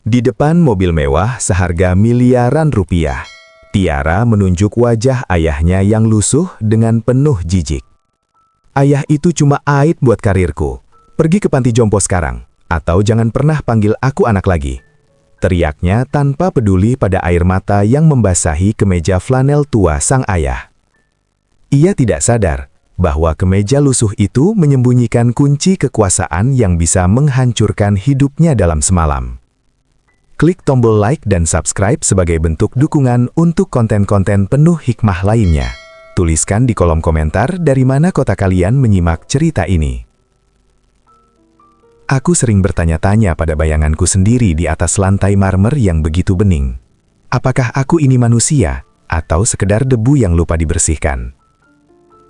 Di depan mobil mewah seharga miliaran rupiah, Tiara menunjuk wajah ayahnya yang lusuh dengan penuh jijik. "Ayah, itu cuma aib buat karirku. Pergi ke panti jompo sekarang, atau jangan pernah panggil aku anak lagi," teriaknya tanpa peduli pada air mata yang membasahi kemeja flanel tua sang ayah. Ia tidak sadar bahwa kemeja lusuh itu menyembunyikan kunci kekuasaan yang bisa menghancurkan hidupnya dalam semalam. Klik tombol like dan subscribe sebagai bentuk dukungan untuk konten-konten penuh hikmah lainnya. Tuliskan di kolom komentar dari mana kota kalian menyimak cerita ini. Aku sering bertanya-tanya pada bayanganku sendiri di atas lantai marmer yang begitu bening. Apakah aku ini manusia atau sekedar debu yang lupa dibersihkan?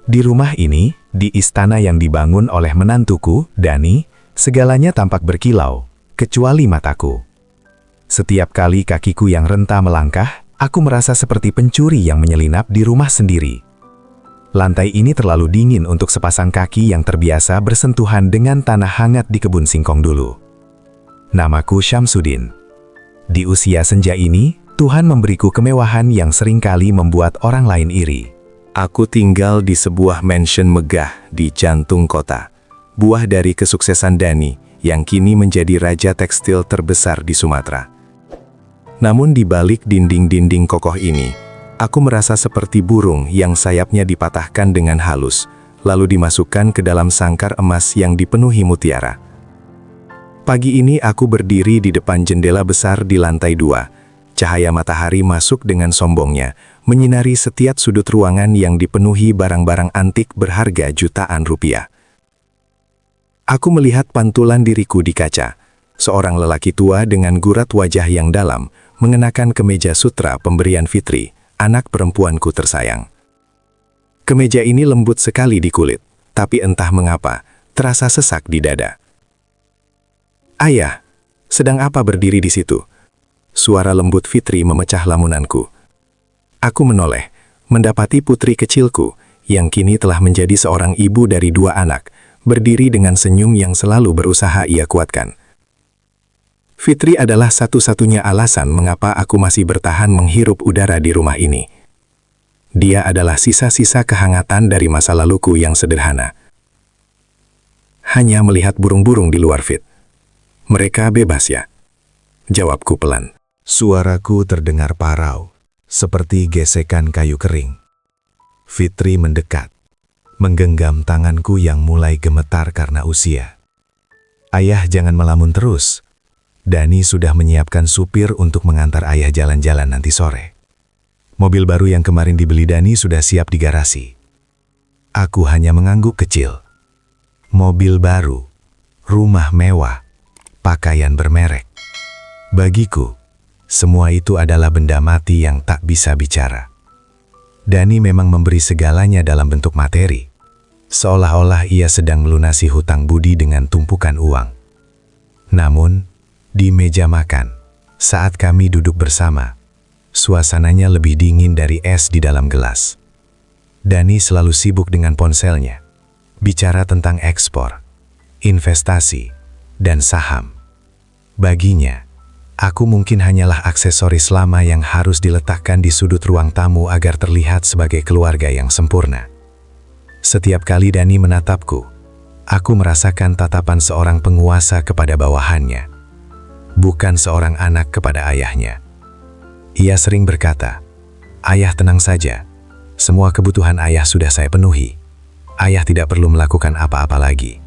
Di rumah ini, di istana yang dibangun oleh menantuku, Dani, segalanya tampak berkilau, kecuali mataku. Setiap kali kakiku yang renta melangkah, aku merasa seperti pencuri yang menyelinap di rumah sendiri. Lantai ini terlalu dingin untuk sepasang kaki yang terbiasa bersentuhan dengan tanah hangat di kebun singkong dulu. Namaku Syamsuddin. Di usia senja ini, Tuhan memberiku kemewahan yang seringkali membuat orang lain iri. Aku tinggal di sebuah mansion megah di jantung kota, buah dari kesuksesan Dani yang kini menjadi raja tekstil terbesar di Sumatera. Namun di balik dinding-dinding kokoh ini, aku merasa seperti burung yang sayapnya dipatahkan dengan halus, lalu dimasukkan ke dalam sangkar emas yang dipenuhi mutiara. Pagi ini aku berdiri di depan jendela besar di lantai 2. Cahaya matahari masuk dengan sombongnya, menyinari setiap sudut ruangan yang dipenuhi barang-barang antik berharga jutaan rupiah. Aku melihat pantulan diriku di kaca. Seorang lelaki tua dengan gurat wajah yang dalam, mengenakan kemeja sutra pemberian Fitri, anak perempuanku tersayang. Kemeja ini lembut sekali di kulit, tapi entah mengapa, terasa sesak di dada. "Ayah, sedang apa berdiri di situ?" Suara lembut Fitri memecah lamunanku. Aku menoleh, mendapati putri kecilku, yang kini telah menjadi seorang ibu dari 2 anak, berdiri dengan senyum yang selalu berusaha ia kuatkan. Fitri adalah satu-satunya alasan mengapa aku masih bertahan menghirup udara di rumah ini. Dia adalah sisa-sisa kehangatan dari masa laluku yang sederhana. Hanya melihat burung-burung di luar, Fit. "Mereka bebas ya?" Jawabku pelan. Suaraku terdengar parau, seperti gesekan kayu kering. Fitri mendekat, menggenggam tanganku yang mulai gemetar karena usia. "Ayah, jangan melamun terus. Dani sudah menyiapkan supir untuk mengantar ayah jalan-jalan nanti sore. Mobil baru yang kemarin dibeli Dani sudah siap di garasi." Aku hanya mengangguk kecil. Mobil baru, rumah mewah, pakaian bermerek. Bagiku, semua itu adalah benda mati yang tak bisa bicara. Dani memang memberi segalanya dalam bentuk materi, seolah-olah ia sedang melunasi hutang budi dengan tumpukan uang. Namun, di meja makan, saat kami duduk bersama, suasananya lebih dingin dari es di dalam gelas. Dani selalu sibuk dengan ponselnya, bicara tentang ekspor, investasi, dan saham. Baginya, aku mungkin hanyalah aksesoris lama yang harus diletakkan di sudut ruang tamu agar terlihat sebagai keluarga yang sempurna. Setiap kali Dani menatapku, aku merasakan tatapan seorang penguasa kepada bawahannya, bukan seorang anak kepada ayahnya. Ia sering berkata, "Ayah, tenang saja. Semua kebutuhan ayah sudah saya penuhi. Ayah tidak perlu melakukan apa-apa lagi."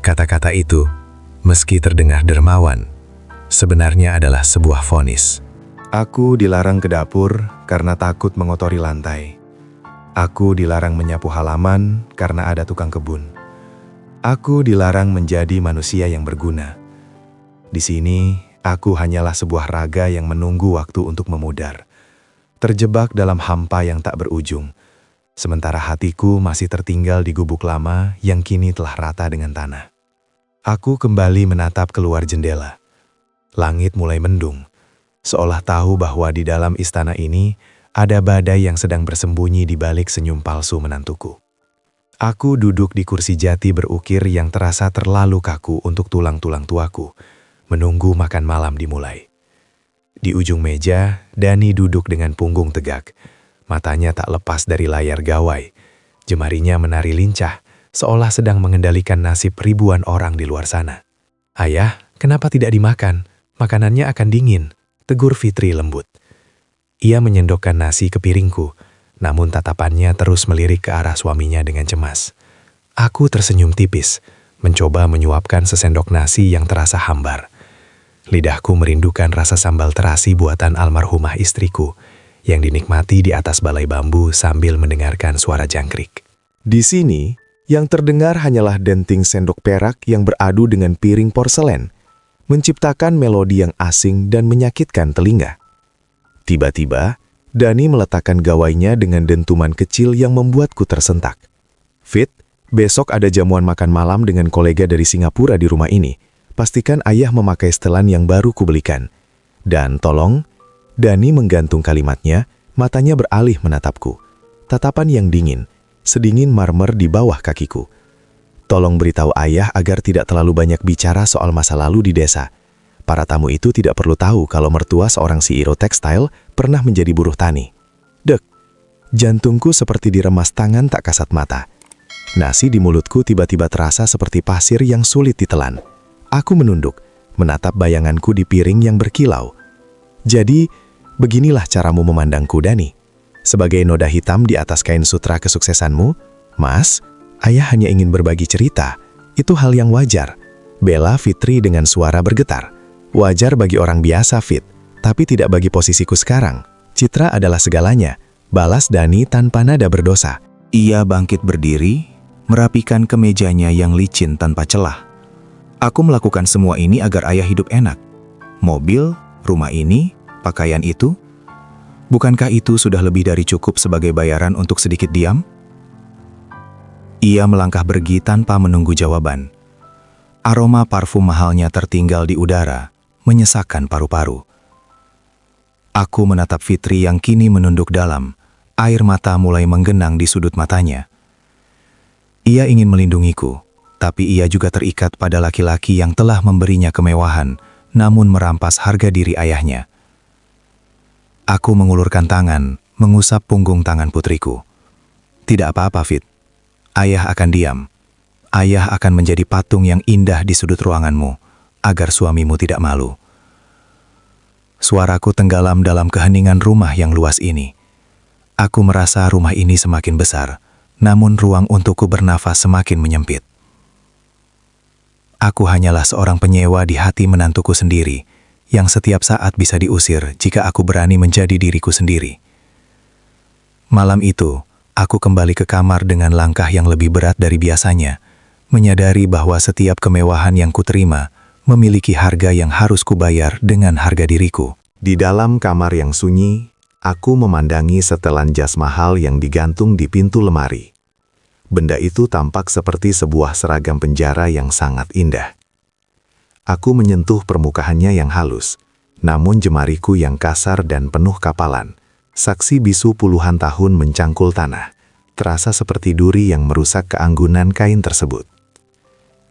Kata-kata itu, meski terdengar dermawan, sebenarnya adalah sebuah vonis. Aku dilarang ke dapur karena takut mengotori lantai. Aku dilarang menyapu halaman karena ada tukang kebun. Aku dilarang menjadi manusia yang berguna. Di sini, aku hanyalah sebuah raga yang menunggu waktu untuk memudar, terjebak dalam hampa yang tak berujung, sementara hatiku masih tertinggal di gubuk lama yang kini telah rata dengan tanah. Aku kembali menatap keluar jendela. Langit mulai mendung, seolah tahu bahwa di dalam istana ini ada badai yang sedang bersembunyi di balik senyum palsu menantuku. Aku duduk di kursi jati berukir yang terasa terlalu kaku untuk tulang-tulang tuaku, menunggu makan malam dimulai. Di ujung meja, Dani duduk dengan punggung tegak. Matanya tak lepas dari layar gawai. Jemarinya menari lincah, seolah sedang mengendalikan nasib ribuan orang di luar sana. "Ayah, kenapa tidak dimakan? Makanannya akan dingin," tegur Fitri lembut. Ia menyendokkan nasi ke piringku, namun tatapannya terus melirik ke arah suaminya dengan cemas. Aku tersenyum tipis, mencoba menyuapkan sesendok nasi yang terasa hambar. Lidahku merindukan rasa sambal terasi buatan almarhumah istriku, yang dinikmati di atas balai bambu sambil mendengarkan suara jangkrik. Di sini, yang terdengar hanyalah denting sendok perak yang beradu dengan piring porselen, menciptakan melodi yang asing dan menyakitkan telinga. Tiba-tiba, Dani meletakkan gawainya dengan dentuman kecil yang membuatku tersentak. "Fit, besok ada jamuan makan malam dengan kolega dari Singapura di rumah ini. Pastikan ayah memakai setelan yang baru kubelikan. Dan tolong," Dani menggantung kalimatnya, matanya beralih menatapku. Tatapan yang dingin, sedingin marmer di bawah kakiku. "Tolong beritahu ayah agar tidak terlalu banyak bicara soal masa lalu di desa. Para tamu itu tidak perlu tahu kalau mertua seorang CEO tekstil pernah menjadi buruh tani." Dek, jantungku seperti diremas tangan tak kasat mata. Nasi di mulutku tiba-tiba terasa seperti pasir yang sulit ditelan. Aku menunduk, menatap bayanganku di piring yang berkilau. "Jadi, beginilah caramu memandangku, Dani? Sebagai noda hitam di atas kain sutra kesuksesanmu?" "Mas, ayah hanya ingin berbagi cerita. Itu hal yang wajar," bela Fitri dengan suara bergetar. "Wajar bagi orang biasa, Fit, tapi tidak bagi posisiku sekarang. Citra adalah segalanya," balas Dani tanpa nada berdosa. Ia bangkit berdiri, merapikan kemejanya yang licin tanpa celah. "Aku melakukan semua ini agar ayah hidup enak. Mobil, rumah ini, pakaian itu. Bukankah itu sudah lebih dari cukup sebagai bayaran untuk sedikit diam?" Ia melangkah pergi tanpa menunggu jawaban. Aroma parfum mahalnya tertinggal di udara, menyesakkan paru-paru. Aku menatap Fitri yang kini menunduk dalam, air mata mulai menggenang di sudut matanya. Ia ingin melindungiku, tapi ia juga terikat pada laki-laki yang telah memberinya kemewahan, namun merampas harga diri ayahnya. Aku mengulurkan tangan, mengusap punggung tangan putriku. "Tidak apa-apa, Fit. Ayah akan diam. Ayah akan menjadi patung yang indah di sudut ruanganmu, agar suamimu tidak malu." Suaraku tenggelam dalam keheningan rumah yang luas ini. Aku merasa rumah ini semakin besar, namun ruang untukku bernafas semakin menyempit. Aku hanyalah seorang penyewa di hati menantuku sendiri, yang setiap saat bisa diusir jika aku berani menjadi diriku sendiri. Malam itu, aku kembali ke kamar dengan langkah yang lebih berat dari biasanya, menyadari bahwa setiap kemewahan yang kuterima memiliki harga yang harus kubayar dengan harga diriku. Di dalam kamar yang sunyi, aku memandangi setelan jas mahal yang digantung di pintu lemari. Benda itu tampak seperti sebuah seragam penjara yang sangat indah. Aku menyentuh permukaannya yang halus, namun jemariku yang kasar dan penuh kapalan, saksi bisu puluhan tahun mencangkul tanah, terasa seperti duri yang merusak keanggunan kain tersebut.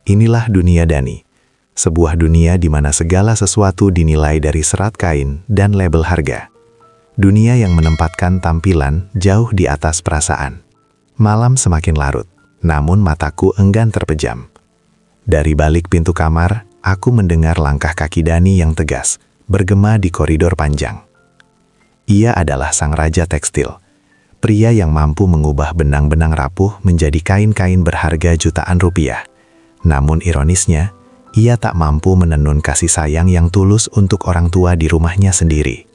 Inilah dunia Dani, sebuah dunia di mana segala sesuatu dinilai dari serat kain dan label harga. Dunia yang menempatkan tampilan jauh di atas perasaan. Malam semakin larut, namun mataku enggan terpejam. Dari balik pintu kamar, aku mendengar langkah kaki Dani yang tegas, bergema di koridor panjang. Ia adalah sang raja tekstil, pria yang mampu mengubah benang-benang rapuh menjadi kain-kain berharga jutaan rupiah. Namun ironisnya, ia tak mampu menenun kasih sayang yang tulus untuk orang tua di rumahnya sendiri.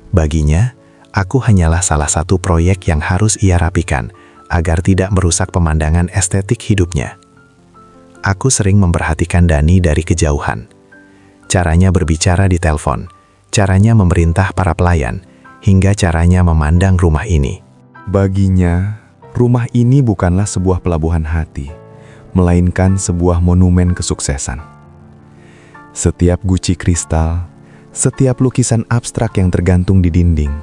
Baginya, aku hanyalah salah satu proyek yang harus ia rapikan agar tidak merusak pemandangan estetik hidupnya. Aku sering memperhatikan Dani dari kejauhan. Caranya berbicara di telepon, caranya memerintah para pelayan, hingga caranya memandang rumah ini. Baginya, rumah ini bukanlah sebuah pelabuhan hati, melainkan sebuah monumen kesuksesan. Setiap guci kristal, setiap lukisan abstrak yang tergantung di dinding,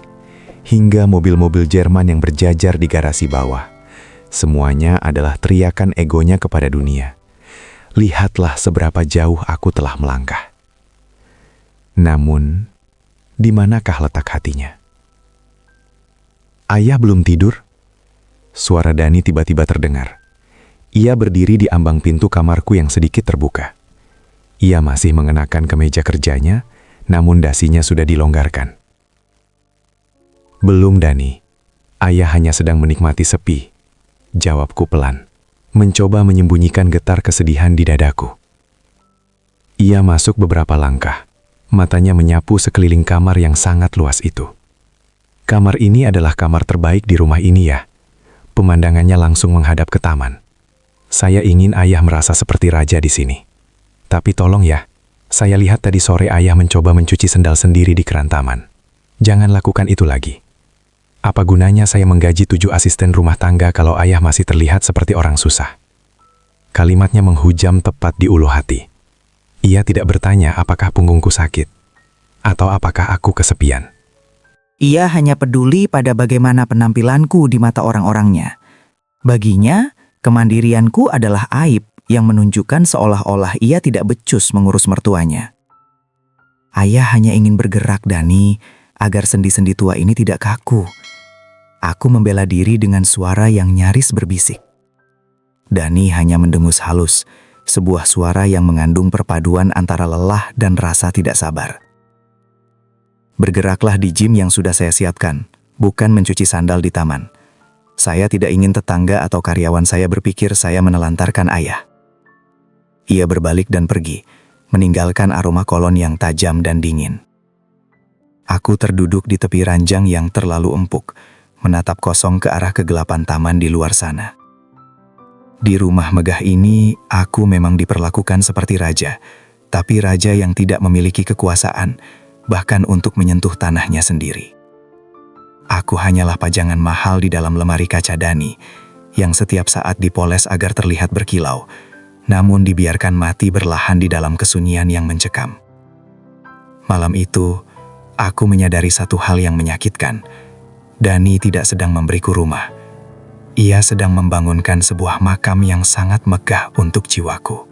hingga mobil-mobil Jerman yang berjajar di garasi bawah, semuanya adalah teriakan egonya kepada dunia. Lihatlah seberapa jauh aku telah melangkah. Namun, di manakah letak hatinya? Ayah belum tidur? Suara Dani tiba-tiba terdengar. Ia berdiri di ambang pintu kamarku yang sedikit terbuka. Ia masih mengenakan kemeja kerjanya, namun dasinya sudah dilonggarkan. Belum, Dani. Ayah hanya sedang menikmati sepi. Jawabku pelan, mencoba menyembunyikan getar kesedihan di dadaku. Ia masuk beberapa langkah. Matanya menyapu sekeliling kamar yang sangat luas itu. Kamar ini adalah kamar terbaik di rumah ini ya. Pemandangannya langsung menghadap ke taman. Saya ingin ayah merasa seperti raja di sini. Tapi tolong ya, saya lihat tadi sore ayah mencoba mencuci sendal sendiri di keran taman. Jangan lakukan itu lagi. Apa gunanya saya menggaji 7 asisten rumah tangga kalau ayah masih terlihat seperti orang susah? Kalimatnya menghujam tepat di ulu hati. Ia tidak bertanya apakah punggungku sakit, atau apakah aku kesepian. Ia hanya peduli pada bagaimana penampilanku di mata orang-orangnya. Baginya, kemandirianku adalah aib yang menunjukkan seolah-olah ia tidak becus mengurus mertuanya. Ayah hanya ingin bergerak, Dani, agar sendi-sendi tua ini tidak kaku. Aku membela diri dengan suara yang nyaris berbisik. Dani hanya mendengus halus, sebuah suara yang mengandung perpaduan antara lelah dan rasa tidak sabar. Bergeraklah di gym yang sudah saya siapkan, bukan mencuci sandal di taman. Saya tidak ingin tetangga atau karyawan saya berpikir saya menelantarkan ayah. Ia berbalik dan pergi, meninggalkan aroma kolon yang tajam dan dingin. Aku terduduk di tepi ranjang yang terlalu empuk, menatap kosong ke arah kegelapan taman di luar sana. Di rumah megah ini, aku memang diperlakukan seperti raja, tapi raja yang tidak memiliki kekuasaan, bahkan untuk menyentuh tanahnya sendiri. Aku hanyalah pajangan mahal di dalam lemari kaca Dani, yang setiap saat dipoles agar terlihat berkilau, namun dibiarkan mati berlahan di dalam kesunyian yang mencekam. Malam itu, aku menyadari satu hal yang menyakitkan. Dani tidak sedang memberiku rumah. Ia sedang membangunkan sebuah makam yang sangat megah untuk jiwaku.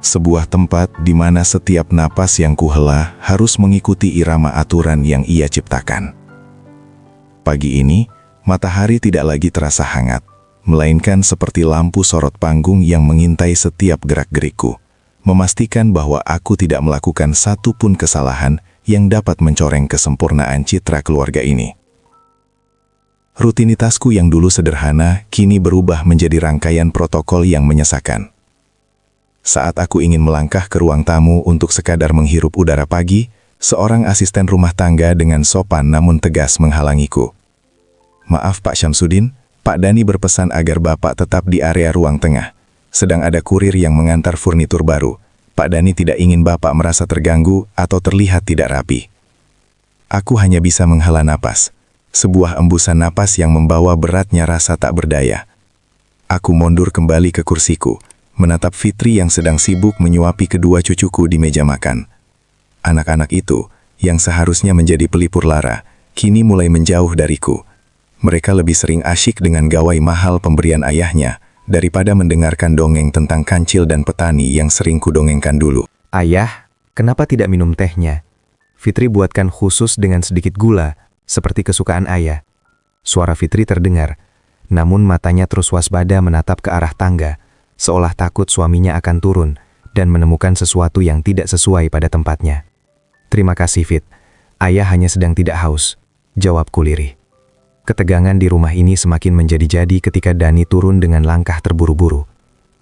Sebuah tempat di mana setiap napas yang kuhela harus mengikuti irama aturan yang ia ciptakan. Pagi ini, matahari tidak lagi terasa hangat, melainkan seperti lampu sorot panggung yang mengintai setiap gerak-gerikku, memastikan bahwa aku tidak melakukan satu pun kesalahan yang dapat mencoreng kesempurnaan citra keluarga ini. Rutinitasku yang dulu sederhana, kini berubah menjadi rangkaian protokol yang menyesakan. Saat aku ingin melangkah ke ruang tamu untuk sekadar menghirup udara pagi, seorang asisten rumah tangga dengan sopan namun tegas menghalangiku. Maaf Pak Syamsuddin, Pak Dani berpesan agar Bapak tetap di area ruang tengah. Sedang ada kurir yang mengantar furnitur baru. Pak Dani tidak ingin Bapak merasa terganggu atau terlihat tidak rapi. Aku hanya bisa menghela napas. Sebuah embusan napas yang membawa beratnya rasa tak berdaya. Aku mundur kembali ke kursiku, menatap Fitri yang sedang sibuk menyuapi kedua cucuku di meja makan. Anak-anak itu, yang seharusnya menjadi pelipur lara, kini mulai menjauh dariku. Mereka lebih sering asyik dengan gawai mahal pemberian ayahnya, daripada mendengarkan dongeng tentang kancil dan petani yang sering kudongengkan dulu. Ayah, kenapa tidak minum tehnya? Fitri buatkan khusus dengan sedikit gula, seperti kesukaan ayah. Suara Fitri terdengar, namun matanya terus waspada menatap ke arah tangga, seolah takut suaminya akan turun dan menemukan sesuatu yang tidak sesuai pada tempatnya. Terima kasih Fit, ayah hanya sedang tidak haus, jawabku lirih. Ketegangan di rumah ini semakin menjadi-jadi ketika Dani turun dengan langkah terburu-buru.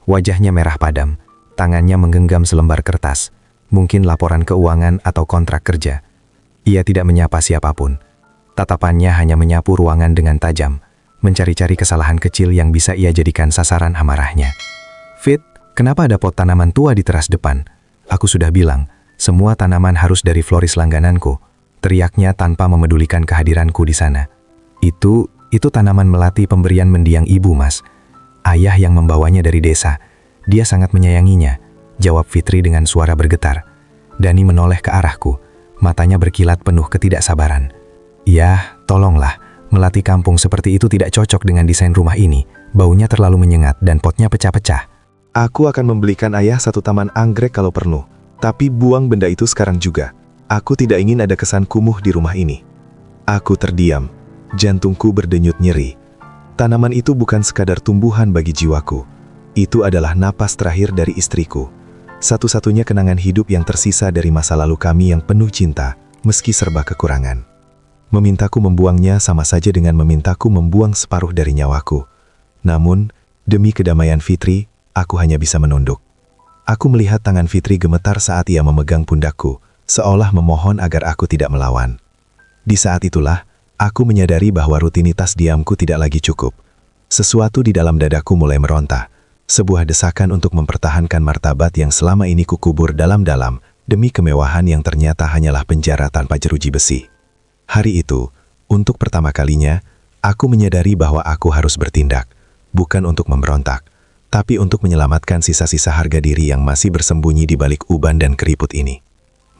Wajahnya merah padam, tangannya menggenggam selembar kertas, mungkin laporan keuangan atau kontrak kerja. Ia tidak menyapa siapapun. Tatapannya hanya menyapu ruangan dengan tajam, mencari-cari kesalahan kecil yang bisa ia jadikan sasaran amarahnya. Fit, kenapa ada pot tanaman tua di teras depan? Aku sudah bilang, semua tanaman harus dari floris langgananku, teriaknya tanpa memedulikan kehadiranku di sana. Itu tanaman melati pemberian mendiang ibu, Mas. Ayah yang membawanya dari desa. Dia sangat menyayanginya, jawab Fitri dengan suara bergetar. Dani menoleh ke arahku, matanya berkilat penuh ketidaksabaran. Ya, tolonglah, melati kampung seperti itu tidak cocok dengan desain rumah ini. Baunya terlalu menyengat dan potnya pecah-pecah. Aku akan membelikan ayah satu taman anggrek kalau perlu, tapi buang benda itu sekarang juga. Aku tidak ingin ada kesan kumuh di rumah ini. Aku terdiam, jantungku berdenyut nyeri. Tanaman itu bukan sekadar tumbuhan bagi jiwaku. Itu adalah napas terakhir dari istriku. Satu-satunya kenangan hidup yang tersisa dari masa lalu kami yang penuh cinta, meski serba kekurangan. Memintaku membuangnya sama saja dengan memintaku membuang separuh dari nyawaku. Namun, demi kedamaian Fitri, aku hanya bisa menunduk. Aku melihat tangan Fitri gemetar saat ia memegang pundakku, seolah memohon agar aku tidak melawan. Di saat itulah, aku menyadari bahwa rutinitas diamku tidak lagi cukup. Sesuatu di dalam dadaku mulai meronta, sebuah desakan untuk mempertahankan martabat yang selama ini kukubur dalam-dalam, demi kemewahan yang ternyata hanyalah penjara tanpa jeruji besi. Hari itu, untuk pertama kalinya, aku menyadari bahwa aku harus bertindak, bukan untuk memberontak, tapi untuk menyelamatkan sisa-sisa harga diri yang masih bersembunyi di balik uban dan keriput ini.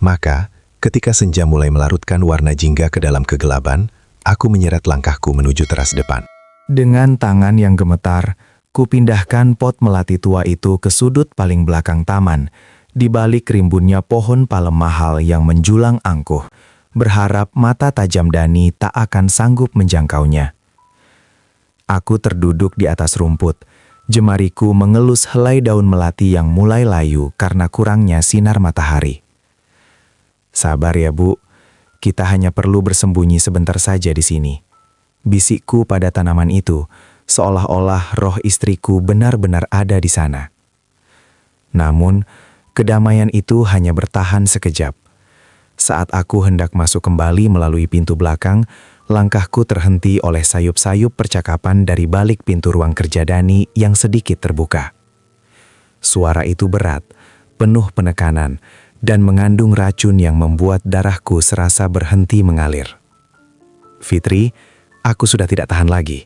Maka, ketika senja mulai melarutkan warna jingga ke dalam kegelaban, aku menyeret langkahku menuju teras depan. Dengan tangan yang gemetar, kupindahkan pot melati tua itu ke sudut paling belakang taman, di balik rimbunnya pohon palem mahal yang menjulang angkuh, berharap mata tajam Dani tak akan sanggup menjangkaunya. Aku terduduk di atas rumput, jemariku mengelus helai daun melati yang mulai layu karena kurangnya sinar matahari. Sabar ya Bu, kita hanya perlu bersembunyi sebentar saja di sini. Bisikku pada tanaman itu, seolah-olah roh istriku benar-benar ada di sana. Namun, kedamaian itu hanya bertahan sekejap. Saat aku hendak masuk kembali melalui pintu belakang, langkahku terhenti oleh sayup-sayup percakapan dari balik pintu ruang kerja Dani yang sedikit terbuka. Suara itu berat, penuh penekanan, dan mengandung racun yang membuat darahku serasa berhenti mengalir. Fitri, aku sudah tidak tahan lagi.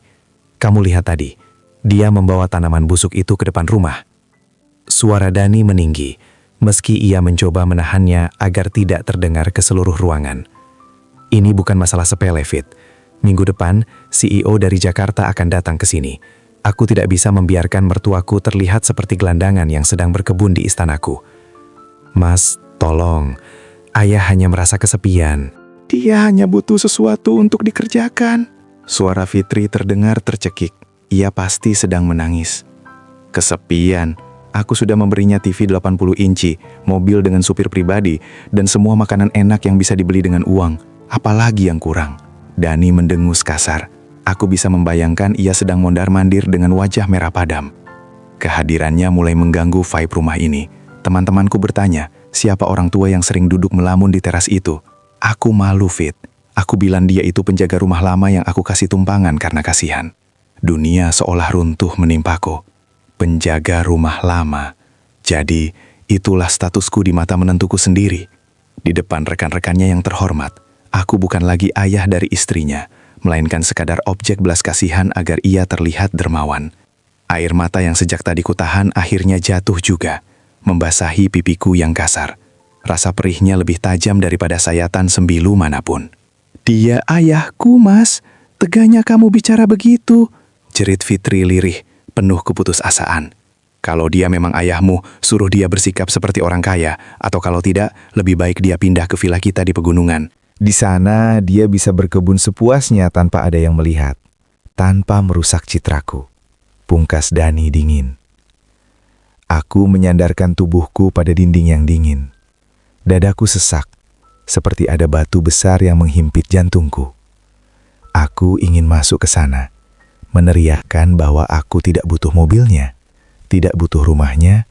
Kamu lihat tadi, dia membawa tanaman busuk itu ke depan rumah. Suara Dani meninggi, meski ia mencoba menahannya agar tidak terdengar ke seluruh ruangan. Ini bukan masalah sepele, Fit. Minggu depan, CEO dari Jakarta akan datang ke sini. Aku tidak bisa membiarkan mertuaku terlihat seperti gelandangan yang sedang berkebun di istanaku. Mas, tolong. Ayah hanya merasa kesepian. Dia hanya butuh sesuatu untuk dikerjakan. Suara Fitri terdengar tercekik. Ia pasti sedang menangis. Kesepian. Aku sudah memberinya TV 80 inci, mobil dengan supir pribadi, dan semua makanan enak yang bisa dibeli dengan uang. Apalagi yang kurang? Dani mendengus kasar. Aku bisa membayangkan ia sedang mondar-mandir dengan wajah merah padam. Kehadirannya mulai mengganggu vibe rumah ini. Teman-temanku bertanya, siapa orang tua yang sering duduk melamun di teras itu? Aku malu, Fit. Aku bilang dia itu penjaga rumah lama yang aku kasih tumpangan karena kasihan. Dunia seolah runtuh menimpaku. Penjaga rumah lama. Jadi, itulah statusku di mata menentuku sendiri. Di depan rekan-rekannya yang terhormat, aku bukan lagi ayah dari istrinya, melainkan sekadar objek belas kasihan agar ia terlihat dermawan. Air mata yang sejak tadi kutahan akhirnya jatuh juga, membasahi pipiku yang kasar. Rasa perihnya lebih tajam daripada sayatan sembilu manapun. Dia ayahku, Mas. Teganya kamu bicara begitu, jerit Fitri lirih, penuh keputusasaan. Kalau dia memang ayahmu, suruh dia bersikap seperti orang kaya, atau kalau tidak, lebih baik dia pindah ke villa kita di pegunungan. Di sana dia bisa berkebun sepuasnya tanpa ada yang melihat, tanpa merusak citraku. Pungkas Dani dingin. Aku menyandarkan tubuhku pada dinding yang dingin. Dadaku sesak, seperti ada batu besar yang menghimpit jantungku. Aku ingin masuk ke sana, meneriakkan bahwa aku tidak butuh mobilnya, tidak butuh rumahnya,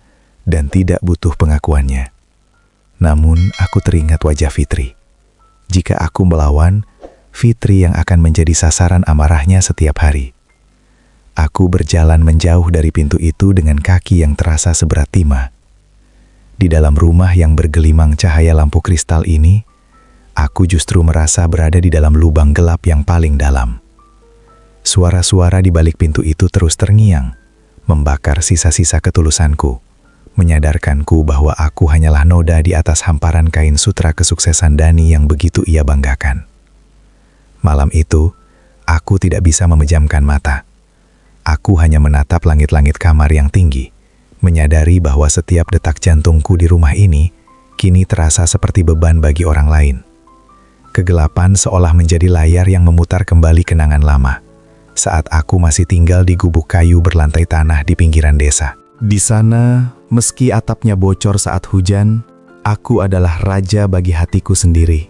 dan tidak butuh pengakuannya. Namun aku teringat wajah Fitri. Jika aku melawan, Fitri yang akan menjadi sasaran amarahnya setiap hari. Aku berjalan menjauh dari pintu itu dengan kaki yang terasa seberat timah. Di dalam rumah yang bergelimang cahaya lampu kristal ini, aku justru merasa berada di dalam lubang gelap yang paling dalam. Suara-suara di balik pintu itu terus terngiang, membakar sisa-sisa ketulusanku, menyadarkanku bahwa aku hanyalah noda di atas hamparan kain sutra kesuksesan Dani yang begitu ia banggakan. Malam itu, aku tidak bisa memejamkan mata. Aku hanya menatap langit-langit kamar yang tinggi, menyadari bahwa setiap detak jantungku di rumah ini kini terasa seperti beban bagi orang lain. Kegelapan seolah menjadi layar yang memutar kembali kenangan lama, saat aku masih tinggal di gubuk kayu berlantai tanah di pinggiran desa. Di sana, meski atapnya bocor saat hujan, aku adalah raja bagi hatiku sendiri.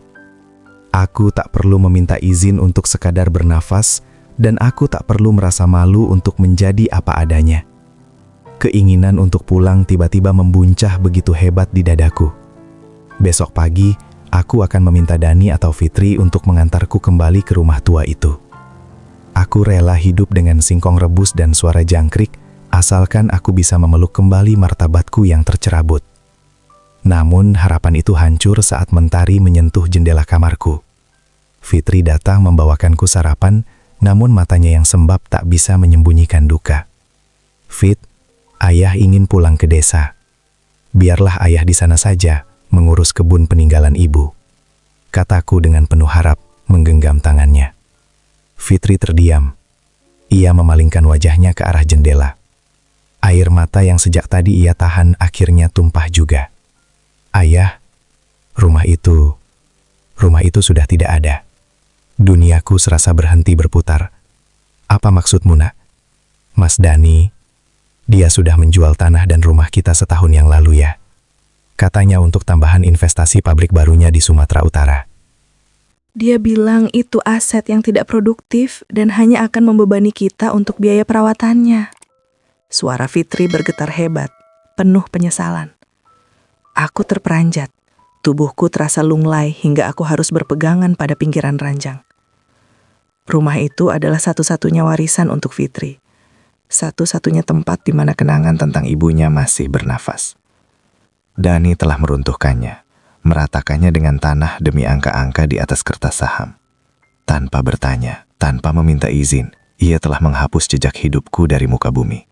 Aku tak perlu meminta izin untuk sekadar bernafas, dan aku tak perlu merasa malu untuk menjadi apa adanya. Keinginan untuk pulang tiba-tiba membuncah begitu hebat di dadaku. Besok pagi, aku akan meminta Dani atau Fitri untuk mengantarku kembali ke rumah tua itu. Aku rela hidup dengan singkong rebus dan suara jangkrik, asalkan aku bisa memeluk kembali martabatku yang tercerabut. Namun harapan itu hancur saat mentari menyentuh jendela kamarku. Fitri datang membawakanku sarapan, namun matanya yang sembab tak bisa menyembunyikan duka. "Fit, ayah ingin pulang ke desa. Biarlah ayah di sana saja, mengurus kebun peninggalan ibu," kataku dengan penuh harap, menggenggam tangannya. Fitri terdiam. Ia memalingkan wajahnya ke arah jendela. Air mata yang sejak tadi ia tahan akhirnya tumpah juga. "Ayah, rumah itu sudah tidak ada." Duniaku serasa berhenti berputar. "Apa maksudmu, Nak?" "Mas Dani, dia sudah menjual tanah dan rumah kita setahun yang lalu ya. Katanya untuk tambahan investasi pabrik barunya di Sumatera Utara." Dia bilang itu aset yang tidak produktif dan hanya akan membebani kita untuk biaya perawatannya. Suara Fitri bergetar hebat, penuh penyesalan. Aku terperanjat, tubuhku terasa lunglai hingga aku harus berpegangan pada pinggiran ranjang. Rumah itu adalah satu-satunya warisan untuk Fitri. Satu-satunya tempat di mana kenangan tentang ibunya masih bernafas. Dani telah meruntuhkannya, meratakannya dengan tanah demi angka-angka di atas kertas saham. Tanpa bertanya, tanpa meminta izin, ia telah menghapus jejak hidupku dari muka bumi.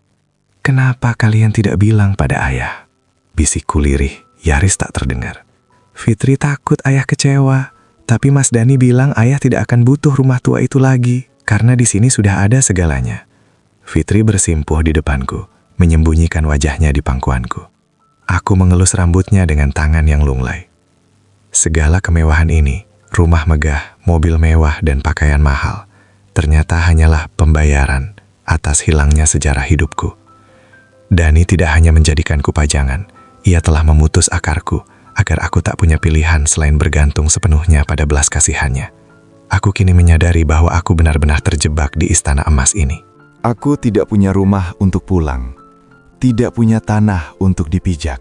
"Kenapa kalian tidak bilang pada ayah?" bisikku lirih, nyaris tak terdengar. "Fitri takut ayah kecewa, tapi Mas Dani bilang ayah tidak akan butuh rumah tua itu lagi, karena di sini sudah ada segalanya." Fitri bersimpuh di depanku, menyembunyikan wajahnya di pangkuanku. Aku mengelus rambutnya dengan tangan yang lunglai. Segala kemewahan ini, rumah megah, mobil mewah, dan pakaian mahal, ternyata hanyalah pembayaran atas hilangnya sejarah hidupku. Dani tidak hanya menjadikanku pajangan, ia telah memutus akarku agar aku tak punya pilihan selain bergantung sepenuhnya pada belas kasihannya. Aku kini menyadari bahwa aku benar-benar terjebak di istana emas ini. Aku tidak punya rumah untuk pulang, tidak punya tanah untuk dipijak.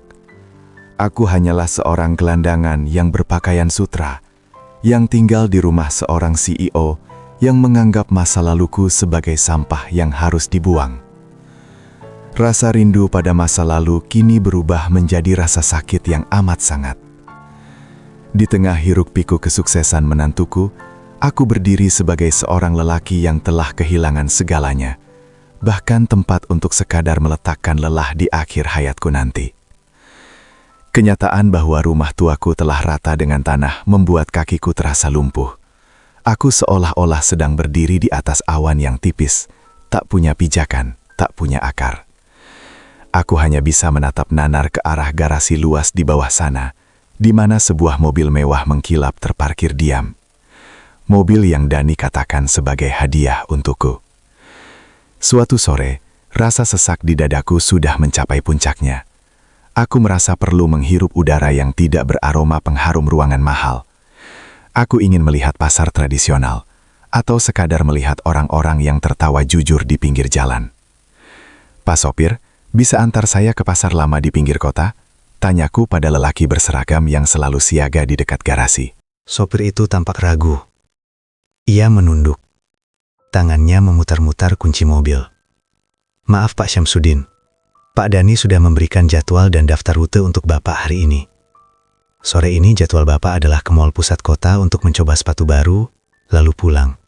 Aku hanyalah seorang gelandangan yang berpakaian sutra, yang tinggal di rumah seorang CEO yang menganggap masa laluku sebagai sampah yang harus dibuang. Rasa rindu pada masa lalu kini berubah menjadi rasa sakit yang amat sangat. Di tengah hiruk-pikuk kesuksesan menantuku, aku berdiri sebagai seorang lelaki yang telah kehilangan segalanya, bahkan tempat untuk sekadar meletakkan lelah di akhir hayatku nanti. Kenyataan bahwa rumah tuaku telah rata dengan tanah membuat kakiku terasa lumpuh. Aku seolah-olah sedang berdiri di atas awan yang tipis, tak punya pijakan, tak punya akar. Aku hanya bisa menatap nanar ke arah garasi luas di bawah sana, di mana sebuah mobil mewah mengkilap terparkir diam. Mobil yang Dani katakan sebagai hadiah untukku. Suatu sore, rasa sesak di dadaku sudah mencapai puncaknya. Aku merasa perlu menghirup udara yang tidak beraroma pengharum ruangan mahal. Aku ingin melihat pasar tradisional, atau sekadar melihat orang-orang yang tertawa jujur di pinggir jalan. "Pak sopir, bisa antar saya ke pasar lama di pinggir kota?" tanyaku pada lelaki berseragam yang selalu siaga di dekat garasi. Sopir itu tampak ragu. Ia menunduk. Tangannya memutar-mutar kunci mobil. "Maaf Pak Syamsuddin, Pak Dani sudah memberikan jadwal dan daftar rute untuk Bapak hari ini. Sore ini jadwal Bapak adalah ke mall pusat kota untuk mencoba sepatu baru, lalu pulang.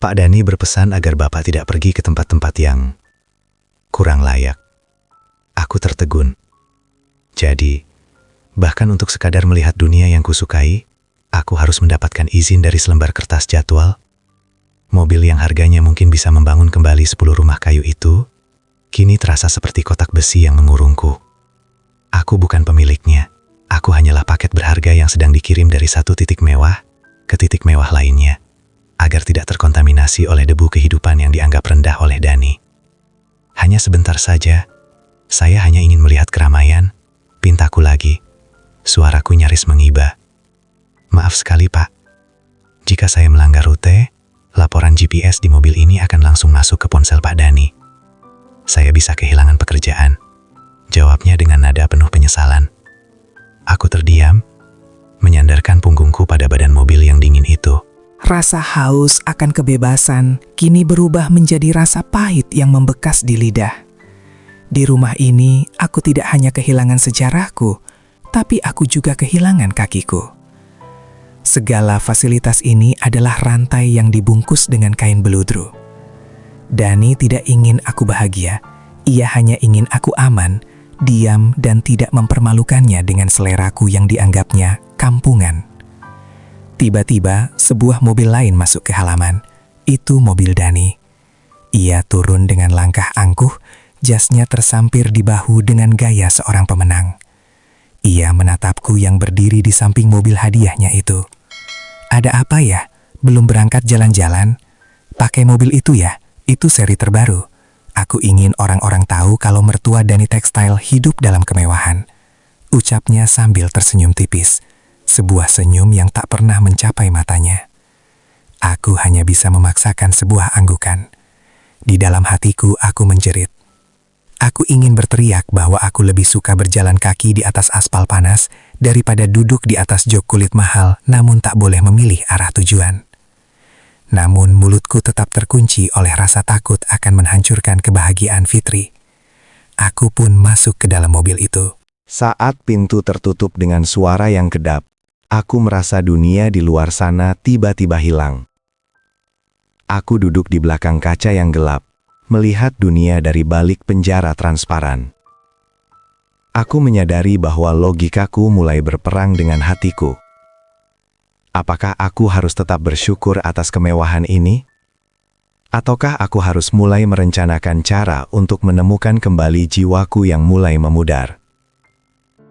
Pak Dani berpesan agar Bapak tidak pergi ke tempat-tempat yang kurang layak." Aku tertegun. Jadi, bahkan untuk sekadar melihat dunia yang kusukai, aku harus mendapatkan izin dari selembar kertas jadwal. Mobil yang harganya mungkin bisa membangun kembali 10 rumah kayu itu, kini terasa seperti kotak besi yang mengurungku. Aku bukan pemiliknya, Aku hanyalah paket berharga yang sedang dikirim dari satu titik mewah ke titik mewah lainnya, agar tidak terkontaminasi oleh debu kehidupan yang dianggap rendah oleh Dani. Hanya sebentar saja, saya hanya ingin melihat keramaian, pintaku lagi. Suaraku nyaris mengiba. Maaf sekali, Pak. Jika saya melanggar rute, laporan GPS di mobil ini akan langsung masuk ke ponsel Pak Dani. Saya bisa kehilangan pekerjaan. Jawabnya dengan nada penuh penyesalan. Aku terdiam, menyandarkan punggungku pada badan mobil yang dingin itu. Rasa haus akan kebebasan kini berubah menjadi rasa pahit yang membekas di lidah. Di rumah ini, aku tidak hanya kehilangan sejarahku, tapi aku juga kehilangan kakiku. Segala fasilitas ini adalah rantai yang dibungkus dengan kain beludru. Dani tidak ingin aku bahagia, ia hanya ingin aku aman, diam dan tidak mempermalukannya dengan seleraku yang dianggapnya kampungan. Tiba-tiba, sebuah mobil lain masuk ke halaman. Itu mobil Dani. Ia turun dengan langkah angkuh, jasnya tersampir di bahu dengan gaya seorang pemenang. Ia menatapku yang berdiri di samping mobil hadiahnya itu. Ada apa ya? Belum berangkat jalan-jalan? Pakai mobil itu ya? Itu seri terbaru. Aku ingin orang-orang tahu kalau mertua Dani Textile hidup dalam kemewahan. Ucapnya sambil tersenyum tipis. Sebuah senyum yang tak pernah mencapai matanya. Aku hanya bisa memaksakan sebuah anggukan. Di dalam hatiku aku menjerit. Aku ingin berteriak bahwa aku lebih suka berjalan kaki di atas aspal panas daripada duduk di atas jok kulit mahal namun tak boleh memilih arah tujuan. Namun mulutku tetap terkunci oleh rasa takut akan menghancurkan kebahagiaan Fitri. Aku pun masuk ke dalam mobil itu. Saat pintu tertutup dengan suara yang kedap, aku merasa dunia di luar sana tiba-tiba hilang. Aku duduk di belakang kaca yang gelap, melihat dunia dari balik penjara transparan. Aku menyadari bahwa logikaku mulai berperang dengan hatiku. Apakah aku harus tetap bersyukur atas kemewahan ini? Ataukah aku harus mulai merencanakan cara untuk menemukan kembali jiwaku yang mulai memudar?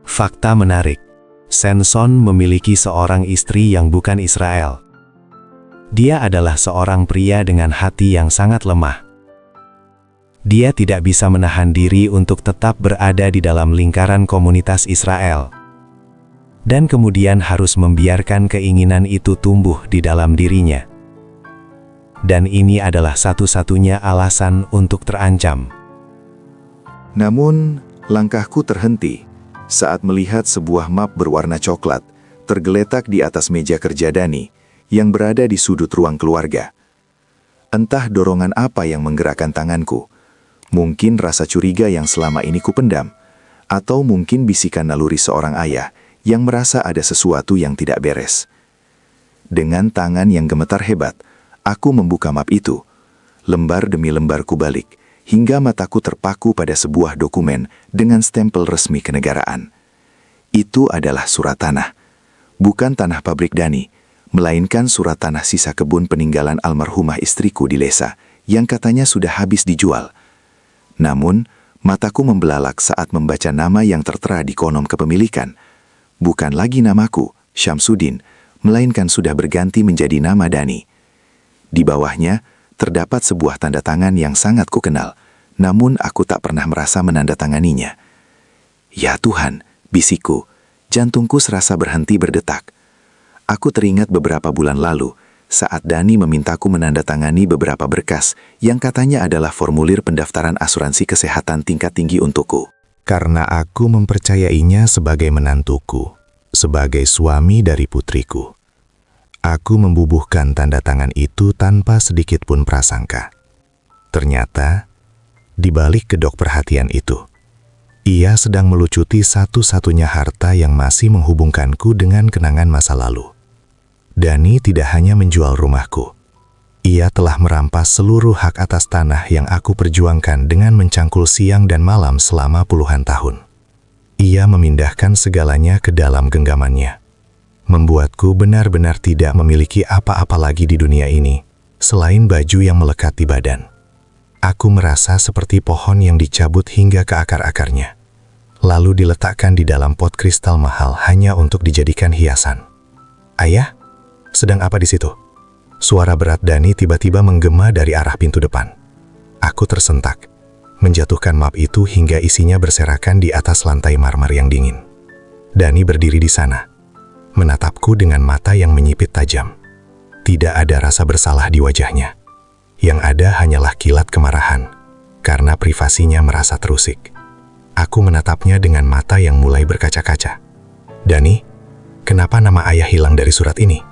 Fakta menarik. Samson memiliki seorang istri yang bukan Israel. Dia adalah seorang pria dengan hati yang sangat lemah. Dia tidak bisa menahan diri untuk tetap berada di dalam lingkaran komunitas Israel. Dan kemudian harus membiarkan keinginan itu tumbuh di dalam dirinya. Dan ini adalah satu-satunya alasan untuk terancam. Namun, langkahku terhenti saat melihat sebuah map berwarna coklat tergeletak di atas meja kerja Dani yang berada di sudut ruang keluarga. Entah dorongan apa yang menggerakkan tanganku, mungkin rasa curiga yang selama ini kupendam, atau mungkin bisikan naluri seorang ayah yang merasa ada sesuatu yang tidak beres. Dengan tangan yang gemetar hebat, aku membuka map itu. Lembar demi lembar kubalik, hingga mataku terpaku pada sebuah dokumen dengan stempel resmi kenegaraan. Itu adalah surat tanah. Bukan tanah pabrik Dani, melainkan surat tanah sisa kebun peninggalan almarhumah istriku di Lesa, yang katanya sudah habis dijual. Namun, mataku membelalak saat membaca nama yang tertera di konom kepemilikan. Bukan lagi namaku, Syamsuddin, melainkan sudah berganti menjadi nama Dani. Di bawahnya, terdapat sebuah tanda tangan yang sangat kukenal, namun aku tak pernah merasa menandatanganinya. Ya Tuhan, bisikku, jantungku serasa berhenti berdetak. Aku teringat beberapa bulan lalu, saat Dani memintaku menandatangani beberapa berkas yang katanya adalah formulir pendaftaran asuransi kesehatan tingkat tinggi untukku. Karena aku mempercayainya sebagai menantuku, sebagai suami dari putriku. Aku membubuhkan tanda tangan itu tanpa sedikit pun prasangka. Ternyata, di balik kedok perhatian itu, ia sedang melucuti satu-satunya harta yang masih menghubungkanku dengan kenangan masa lalu. Dani tidak hanya menjual rumahku. Ia telah merampas seluruh hak atas tanah yang aku perjuangkan dengan mencangkul siang dan malam selama puluhan tahun. Ia memindahkan segalanya ke dalam genggamannya, membuatku benar-benar tidak memiliki apa-apa lagi di dunia ini, selain baju yang melekat di badan. Aku merasa seperti pohon yang dicabut hingga ke akar-akarnya. lalu diletakkan di dalam pot kristal mahal hanya untuk dijadikan hiasan. Ayah, sedang apa di situ? Suara berat Dani tiba-tiba menggema dari arah pintu depan. Aku tersentak, menjatuhkan map itu hingga isinya berserakan di atas lantai marmer yang dingin. Dani berdiri di sana, menatapku dengan mata yang menyipit tajam. Tidak ada rasa bersalah di wajahnya. Yang ada hanyalah kilat kemarahan, karena privasinya merasa terusik. Aku menatapnya dengan mata yang mulai berkaca-kaca. Dani, kenapa nama ayah hilang dari surat ini?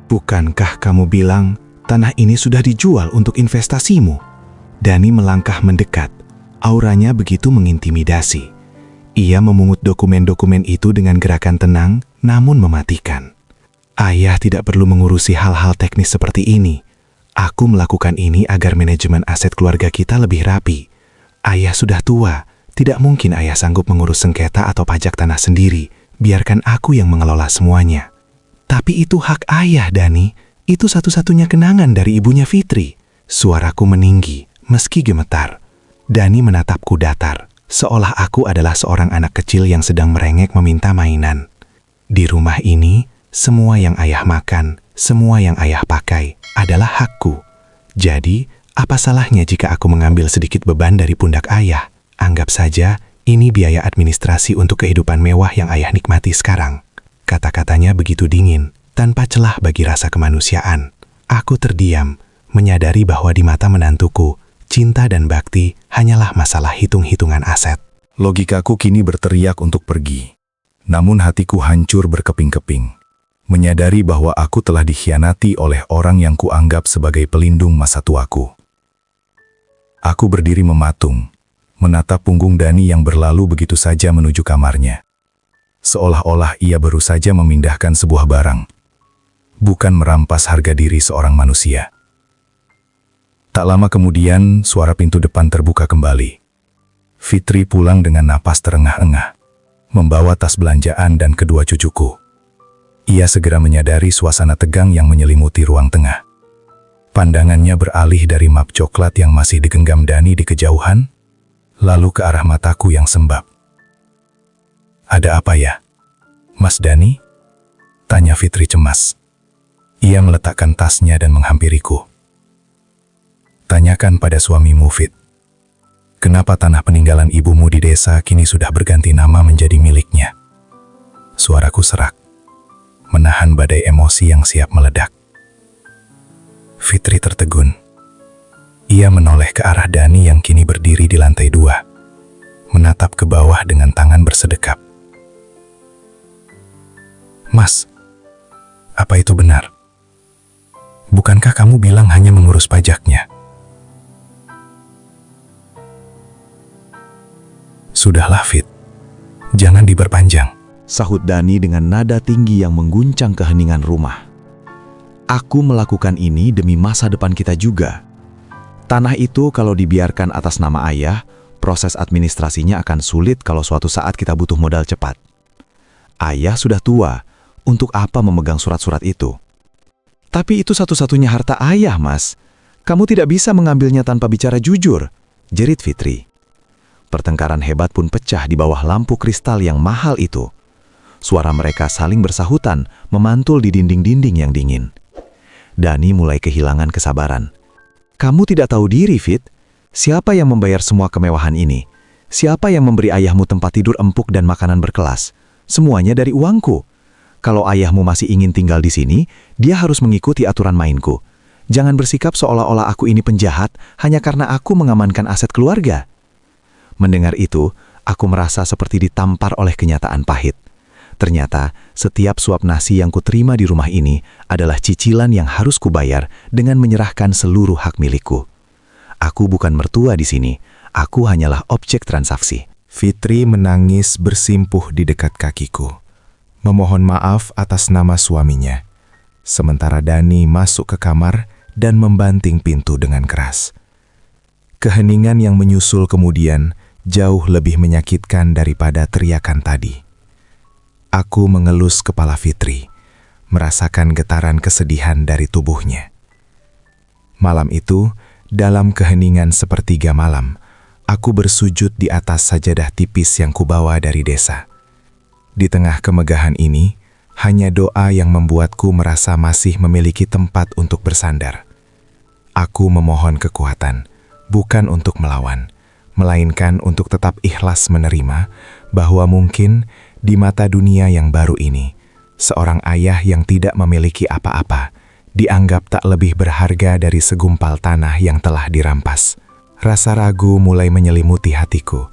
Bukankah kamu bilang tanah ini sudah dijual untuk investasimu? Dani melangkah mendekat. Auranya begitu mengintimidasi. Ia memungut dokumen-dokumen itu dengan gerakan tenang, namun mematikan. Ayah tidak perlu mengurusi hal-hal teknis seperti ini. Aku melakukan ini agar manajemen aset keluarga kita lebih rapi. Ayah sudah tua, tidak mungkin ayah sanggup mengurus sengketa atau pajak tanah sendiri. Biarkan aku yang mengelola semuanya. Tapi itu hak ayah, Dani. Itu satu-satunya kenangan dari ibunya Fitri. Suaraku meninggi, meski gemetar. Dani menatapku datar, seolah aku adalah seorang anak kecil yang sedang merengek meminta mainan. Di rumah ini, semua yang ayah makan, semua yang ayah pakai adalah hakku. Jadi, apa salahnya jika aku mengambil sedikit beban dari pundak ayah? Anggap saja ini biaya administrasi untuk kehidupan mewah yang ayah nikmati sekarang. Kata-katanya begitu dingin, tanpa celah bagi rasa kemanusiaan. Aku terdiam, menyadari bahwa di mata menantuku, cinta dan bakti hanyalah masalah hitung-hitungan aset. Logikaku kini berteriak untuk pergi. Namun hatiku hancur berkeping-keping. Menyadari bahwa aku telah dikhianati oleh orang yang kuanggap sebagai pelindung masa tuaku. Aku berdiri mematung, menatap punggung Dani yang berlalu begitu saja menuju kamarnya. Seolah-olah ia baru saja memindahkan sebuah barang, bukan merampas harga diri seorang manusia. Tak lama kemudian, suara pintu depan terbuka kembali. Fitri pulang dengan napas terengah-engah, membawa tas belanjaan dan kedua cucuku. Ia segera menyadari suasana tegang yang menyelimuti ruang tengah. Pandangannya beralih dari map coklat yang masih digenggam Dani di kejauhan, lalu ke arah mataku yang sembab. "Ada apa ya, Mas Dani?" tanya Fitri cemas. Ia meletakkan tasnya dan menghampiriku. "Tanyakan pada suamimu, Fit. Kenapa tanah peninggalan ibumu di desa kini sudah berganti nama menjadi miliknya?" Suaraku serak, menahan badai emosi yang siap meledak. Fitri tertegun. Ia menoleh ke arah Dani yang kini berdiri di lantai 2, menatap ke bawah dengan tangan bersedekap. "Mas, apa itu benar? Bukankah kamu bilang hanya mengurus pajaknya?" "Sudahlah, Fit. Jangan diperpanjang," sahut Dani dengan nada tinggi yang mengguncang keheningan rumah. "Aku melakukan ini demi masa depan kita juga. Tanah itu kalau dibiarkan atas nama ayah, proses administrasinya akan sulit kalau suatu saat kita butuh modal cepat. Ayah sudah tua, untuk apa memegang surat-surat itu?" "Tapi itu satu-satunya harta ayah, Mas. Kamu tidak bisa mengambilnya tanpa bicara jujur," jerit Fitri. Pertengkaran hebat pun pecah di bawah lampu kristal yang mahal itu. Suara mereka saling bersahutan, memantul di dinding-dinding yang dingin. Dani mulai kehilangan kesabaran. "Kamu tidak tahu diri, Fit. Siapa yang membayar semua kemewahan ini? Siapa yang memberi ayahmu tempat tidur empuk dan makanan berkelas? Semuanya dari uangku. Kalau ayahmu masih ingin tinggal di sini, dia harus mengikuti aturan mainku. Jangan bersikap seolah-olah aku ini penjahat hanya karena aku mengamankan aset keluarga." Mendengar itu, aku merasa seperti ditampar oleh kenyataan pahit. Ternyata, setiap suap nasi yang kuterima di rumah ini adalah cicilan yang harus kubayar dengan menyerahkan seluruh hak milikku. Aku bukan mertua di sini, aku hanyalah objek transaksi. Fitri menangis bersimpuh di dekat kakiku, memohon maaf atas nama suaminya. Sementara Dani masuk ke kamar dan membanting pintu dengan keras. Keheningan yang menyusul kemudian jauh lebih menyakitkan daripada teriakan tadi. Aku mengelus kepala Fitri, merasakan getaran kesedihan dari tubuhnya. Malam itu, dalam keheningan sepertiga malam, Aku bersujud di atas sajadah tipis yang kubawa dari desa. Di tengah kemegahan ini, hanya doa yang membuatku merasa masih memiliki tempat untuk bersandar. Aku memohon kekuatan, bukan untuk melawan, melainkan untuk tetap ikhlas menerima bahwa mungkin di mata dunia yang baru ini, seorang ayah yang tidak memiliki apa-apa dianggap tak lebih berharga dari segumpal tanah yang telah dirampas. Rasa ragu mulai menyelimuti hatiku.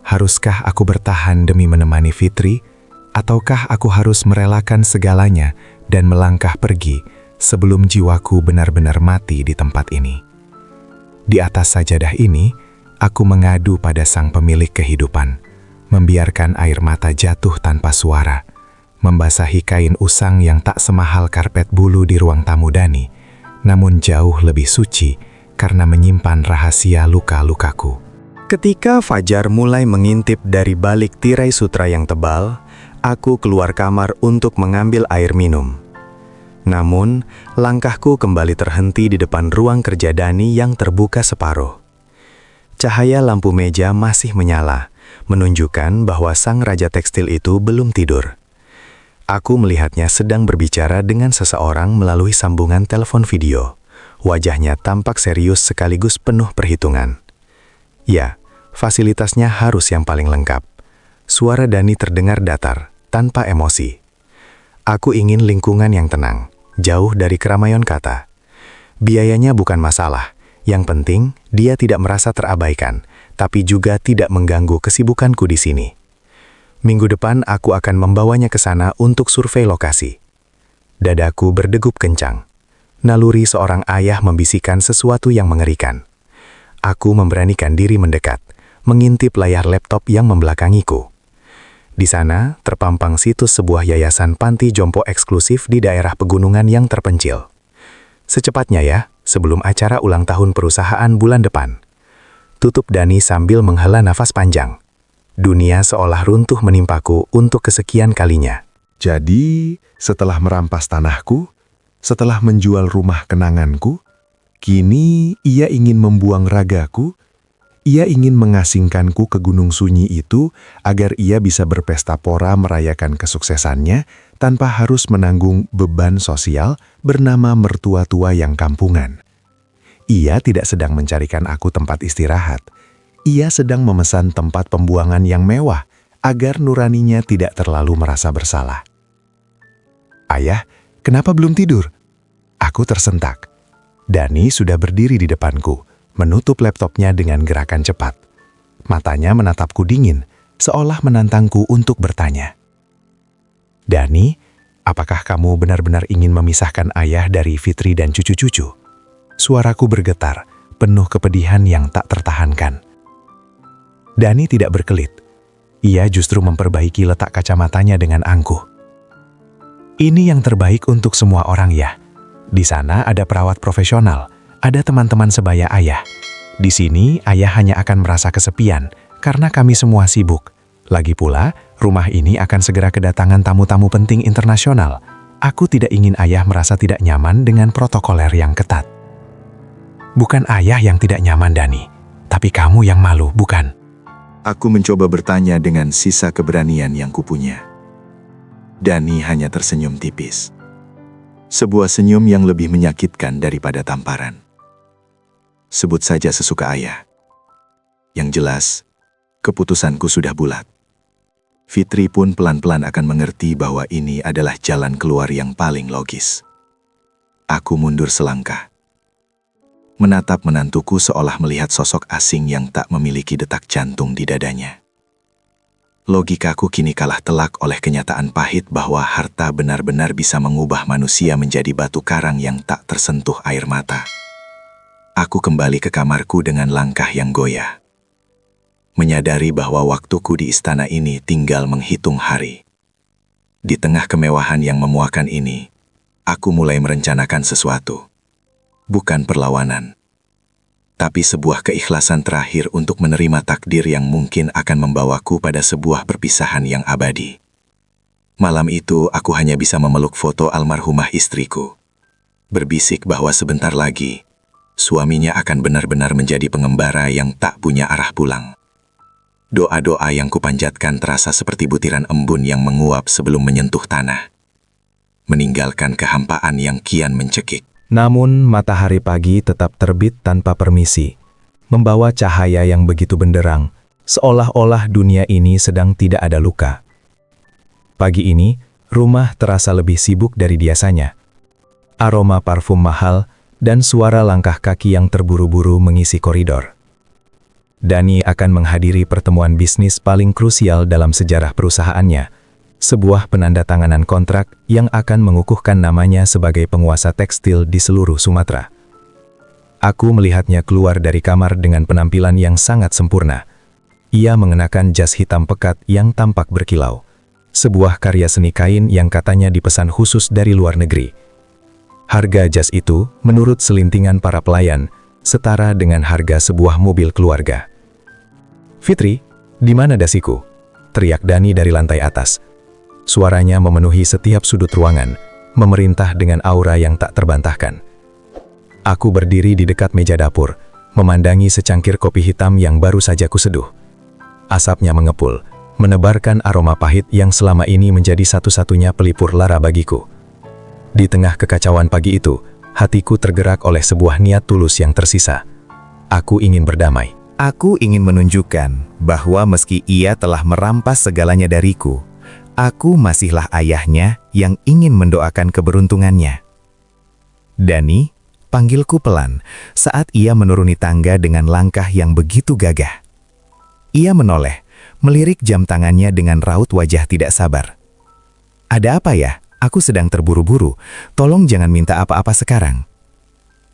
Haruskah aku bertahan demi menemani Fitri, ataukah aku harus merelakan segalanya dan melangkah pergi sebelum jiwaku benar-benar mati di tempat ini? Di atas sajadah ini, aku mengadu pada Sang Pemilik kehidupan, membiarkan air mata jatuh tanpa suara, membasahi kain usang yang tak semahal karpet bulu di ruang tamu Dani, namun jauh lebih suci karena menyimpan rahasia luka-lukaku. Ketika fajar mulai mengintip dari balik tirai sutra yang tebal, aku keluar kamar untuk mengambil air minum. Namun, langkahku kembali terhenti di depan ruang kerja Dani yang terbuka separuh. Cahaya lampu meja masih menyala, menunjukkan bahwa sang raja tekstil itu belum tidur. Aku melihatnya sedang berbicara dengan seseorang melalui sambungan telepon video. Wajahnya tampak serius sekaligus penuh perhitungan. Ya, fasilitasnya harus yang paling lengkap. Suara Dani terdengar datar, tanpa emosi. Aku ingin lingkungan yang tenang, jauh dari keramaian kata. Biayanya bukan masalah, yang penting dia tidak merasa terabaikan, tapi juga tidak mengganggu kesibukanku di sini. Minggu depan aku akan membawanya ke sana untuk survei lokasi. Dadaku berdegup kencang. Naluri seorang ayah membisikkan sesuatu yang mengerikan. Aku memberanikan diri mendekat, mengintip layar laptop yang membelakangiku. Di sana, terpampang situs sebuah yayasan panti jompo eksklusif di daerah pegunungan yang terpencil. Secepatnya ya, sebelum acara ulang tahun perusahaan bulan depan. Tutup Dani sambil menghela nafas panjang. Dunia seolah runtuh menimpaku untuk kesekian kalinya. Jadi, setelah merampas tanahku, setelah menjual rumah kenanganku, kini ia ingin membuang ragaku. Ia ingin mengasingkanku ke Gunung Sunyi itu agar ia bisa berpesta pora merayakan kesuksesannya tanpa harus menanggung beban sosial bernama mertua tua yang kampungan. Ia tidak sedang mencarikan aku tempat istirahat. Ia sedang memesan tempat pembuangan yang mewah agar nuraninya tidak terlalu merasa bersalah. Ayah, kenapa belum tidur? Aku tersentak. Dani sudah berdiri di depanku, menutup laptopnya dengan gerakan cepat. Matanya menatapku dingin, seolah menantangku untuk bertanya. Dani, apakah kamu benar-benar ingin memisahkan ayah dari Fitri dan cucu-cucu? Suaraku bergetar, penuh kepedihan yang tak tertahankan. Dani tidak berkelit. Ia justru memperbaiki letak kacamatanya dengan angkuh. Ini yang terbaik untuk semua orang ya. Di sana ada perawat profesional, ada teman-teman sebaya ayah. Di sini ayah hanya akan merasa kesepian karena kami semua sibuk. Lagi pula, rumah ini akan segera kedatangan tamu-tamu penting internasional. Aku tidak ingin ayah merasa tidak nyaman dengan protokoler yang ketat. Bukan ayah yang tidak nyaman, Dani, tapi kamu yang malu, bukan? Aku mencoba bertanya dengan sisa keberanian yang kupunya. Dani hanya tersenyum tipis. Sebuah senyum yang lebih menyakitkan daripada tamparan. Sebut saja sesuka ayah. Yang jelas, keputusanku sudah bulat. Fitri pun pelan-pelan akan mengerti bahwa ini adalah jalan keluar yang paling logis. Aku mundur selangkah. Menatap menantuku seolah melihat sosok asing yang tak memiliki detak jantung di dadanya. Logikaku kini kalah telak oleh kenyataan pahit bahwa harta benar-benar bisa mengubah manusia menjadi batu karang yang tak tersentuh air mata. Aku kembali ke kamarku dengan langkah yang goyah. Menyadari bahwa waktuku di istana ini tinggal menghitung hari. Di tengah kemewahan yang memuakan ini, aku mulai merencanakan sesuatu. Bukan perlawanan, tapi sebuah keikhlasan terakhir untuk menerima takdir yang mungkin akan membawaku pada sebuah perpisahan yang abadi. Malam itu aku hanya bisa memeluk foto almarhumah istriku. Berbisik bahwa sebentar lagi, suaminya akan benar-benar menjadi pengembara yang tak punya arah pulang. Doa-doa yang kupanjatkan terasa seperti butiran embun yang menguap sebelum menyentuh tanah, meninggalkan kehampaan yang kian mencekik. Namun matahari pagi tetap terbit tanpa permisi, membawa cahaya yang begitu benderang, seolah-olah dunia ini sedang tidak ada luka. Pagi ini, rumah terasa lebih sibuk dari biasanya. Aroma parfum mahal dan suara langkah kaki yang terburu-buru mengisi koridor. Dani akan menghadiri pertemuan bisnis paling krusial dalam sejarah perusahaannya, sebuah penandatanganan kontrak yang akan mengukuhkan namanya sebagai penguasa tekstil di seluruh Sumatera. Aku melihatnya keluar dari kamar dengan penampilan yang sangat sempurna. Ia mengenakan jas hitam pekat yang tampak berkilau, sebuah karya seni kain yang katanya dipesan khusus dari luar negeri. Harga jas itu, menurut selintingan para pelayan, setara dengan harga sebuah mobil keluarga. "Fitri, di mana dasiku?" teriak Dani dari lantai atas. Suaranya memenuhi setiap sudut ruangan, memerintah dengan aura yang tak terbantahkan. Aku berdiri di dekat meja dapur, memandangi secangkir kopi hitam yang baru saja kuseduh. Asapnya mengepul, menebarkan aroma pahit yang selama ini menjadi satu-satunya pelipur lara bagiku. Di tengah kekacauan pagi itu, hatiku tergerak oleh sebuah niat tulus yang tersisa. Aku ingin berdamai. Aku ingin menunjukkan bahwa meski ia telah merampas segalanya dariku, aku masihlah ayahnya yang ingin mendoakan keberuntungannya. Dani, panggilku pelan saat ia menuruni tangga dengan langkah yang begitu gagah. Ia menoleh, melirik jam tangannya dengan raut wajah tidak sabar. "Ada apa ya? Aku sedang terburu-buru. Tolong jangan minta apa-apa sekarang."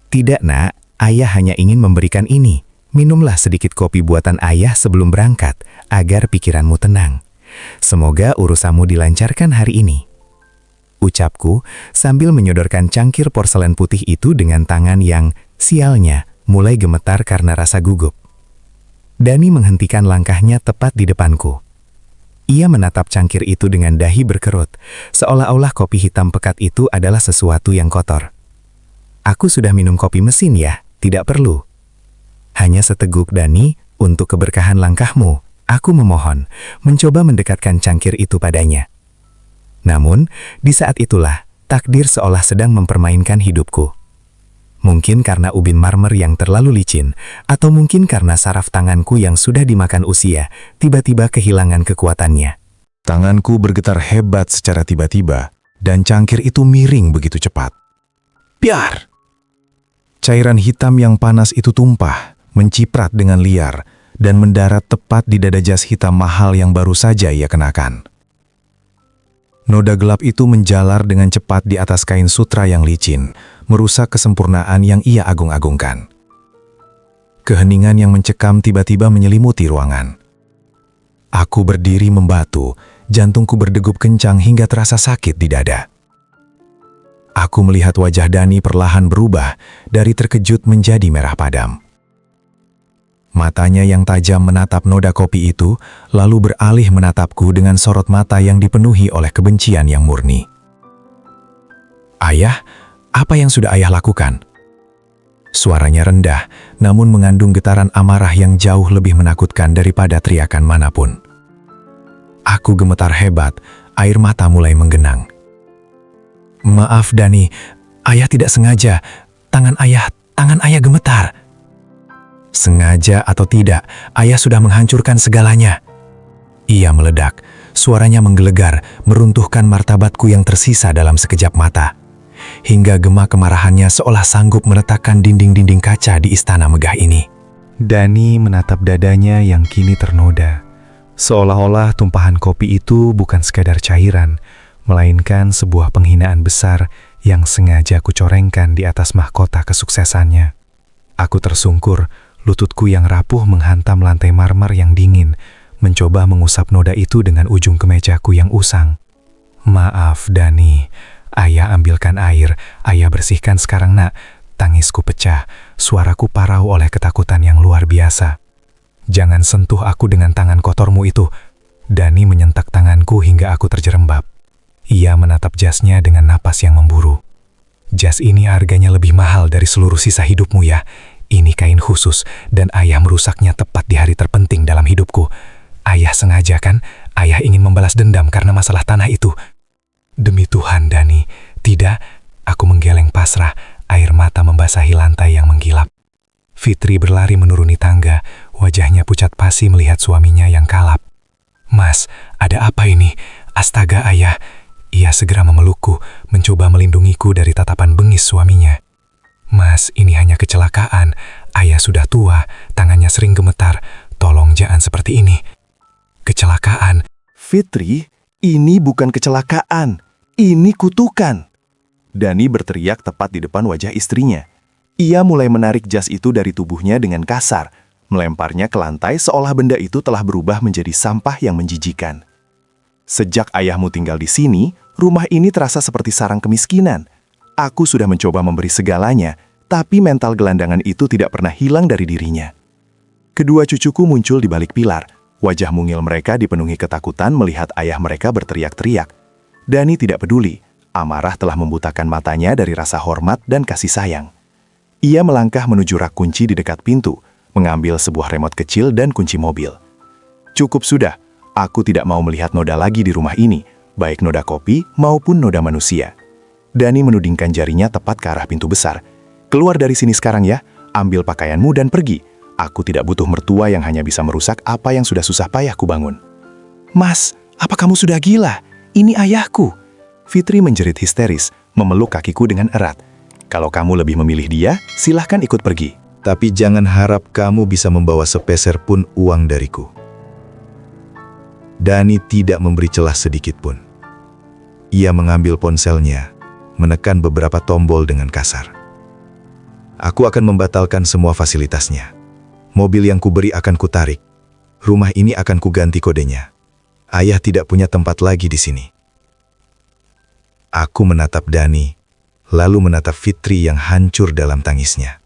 "Tidak, Nak. Ayah hanya ingin memberikan ini. Minumlah sedikit kopi buatan ayah sebelum berangkat, agar pikiranmu tenang. Semoga urusanmu dilancarkan hari ini," ucapku sambil menyodorkan cangkir porselen putih itu dengan tangan yang, sialnya, mulai gemetar karena rasa gugup. Dani menghentikan langkahnya tepat di depanku. Ia menatap cangkir itu dengan dahi berkerut, seolah-olah kopi hitam pekat itu adalah sesuatu yang kotor. "Aku sudah minum kopi mesin ya, tidak perlu." "Hanya seteguk, Dani, untuk keberkahan langkahmu," aku memohon, mencoba mendekatkan cangkir itu padanya. Namun, di saat itulah, takdir seolah sedang mempermainkan hidupku. Mungkin karena ubin marmer yang terlalu licin, atau mungkin karena saraf tanganku yang sudah dimakan usia, tiba-tiba kehilangan kekuatannya. Tanganku bergetar hebat secara tiba-tiba, dan cangkir itu miring begitu cepat. Biar! Cairan hitam yang panas itu tumpah, menciprat dengan liar, dan mendarat tepat di dada jas hitam mahal yang baru saja ia kenakan. Noda gelap itu menjalar dengan cepat di atas kain sutra yang licin, merusak kesempurnaan yang ia agung-agungkan. Keheningan yang mencekam tiba-tiba menyelimuti ruangan. Aku berdiri membatu, jantungku berdegup kencang hingga terasa sakit di dada. Aku melihat wajah Dani perlahan berubah dari terkejut menjadi merah padam. Matanya yang tajam menatap noda kopi itu, lalu beralih menatapku dengan sorot mata yang dipenuhi oleh kebencian yang murni. "Ayah, apa yang sudah ayah lakukan?" Suaranya rendah, namun mengandung getaran amarah yang jauh lebih menakutkan daripada teriakan manapun. Aku gemetar hebat, air mata mulai menggenang. "Maaf, Dani, ayah tidak sengaja. Tangan ayah gemetar." "Sengaja atau tidak, ayah sudah menghancurkan segalanya." Ia meledak, suaranya menggelegar, meruntuhkan martabatku yang tersisa dalam sekejap mata. Hingga gema kemarahannya seolah sanggup meretakkan dinding-dinding kaca di istana megah ini. Dani menatap dadanya yang kini ternoda. Seolah-olah tumpahan kopi itu bukan sekadar cairan, melainkan sebuah penghinaan besar yang sengaja kucorengkan di atas mahkota kesuksesannya. Aku tersungkur, lututku yang rapuh menghantam lantai marmer yang dingin, mencoba mengusap noda itu dengan ujung kemejaku yang usang. "Maaf, Dani. Ayah ambilkan air, ayah bersihkan sekarang, Nak." Tangisku pecah, suaraku parau oleh ketakutan yang luar biasa. "Jangan sentuh aku dengan tangan kotormu itu." Dani menyentak tanganku hingga aku terjerembab. Ia menatap jasnya dengan napas yang memburu. Jas ini harganya lebih mahal dari seluruh sisa hidupmu ya. Ini kain khusus dan ayah merusaknya tepat di hari terpenting dalam hidupku. Ayah sengaja kan? Ayah ingin membalas dendam karena masalah tanah itu. Demi Tuhan, Dani. Tidak, aku menggeleng pasrah, air mata membasahi lantai yang menggilap. Fitri berlari menuruni tangga, wajahnya pucat pasi melihat suaminya yang kalap. Mas, ada apa ini? Astaga, ayah. Ia segera memelukku, mencoba melindungiku dari tatapan bengis suaminya. Mas, ini hanya kecelakaan. Ayah sudah tua, tangannya sering gemetar. Tolong jangan seperti ini. Kecelakaan. Fitri, ini bukan kecelakaan. Ini kutukan. Dani berteriak tepat di depan wajah istrinya. Ia mulai menarik jas itu dari tubuhnya dengan kasar, melemparnya ke lantai seolah benda itu telah berubah menjadi sampah yang menjijikan. Sejak ayahmu tinggal di sini, rumah ini terasa seperti sarang kemiskinan. Aku sudah mencoba memberi segalanya, tapi mental gelandangan itu tidak pernah hilang dari dirinya. Kedua cucuku muncul di balik pilar. Wajah mungil mereka dipenuhi ketakutan melihat ayah mereka berteriak-teriak. Dani tidak peduli. Amarah telah membutakan matanya dari rasa hormat dan kasih sayang. Ia melangkah menuju rak kunci di dekat pintu, mengambil sebuah remote kecil dan kunci mobil. Cukup sudah. Aku tidak mau melihat noda lagi di rumah ini, baik noda kopi maupun noda manusia. Dani menudingkan jarinya tepat ke arah pintu besar. Keluar dari sini sekarang ya, ambil pakaianmu dan pergi. Aku tidak butuh mertua yang hanya bisa merusak apa yang sudah susah payah kubangun. Mas, apa kamu sudah gila? Ini ayahku. Fitri menjerit histeris, memeluk kakiku dengan erat. Kalau kamu lebih memilih dia, silahkan ikut pergi. Tapi jangan harap kamu bisa membawa sepeser pun uang dariku. Dani tidak memberi celah sedikit pun. Ia mengambil ponselnya, menekan beberapa tombol dengan kasar. Aku akan membatalkan semua fasilitasnya. Mobil yang kuberi akan kutarik. Rumah ini akan kuganti kodenya. Ayah tidak punya tempat lagi di sini. Aku menatap Dani, lalu menatap Fitri yang hancur dalam tangisnya.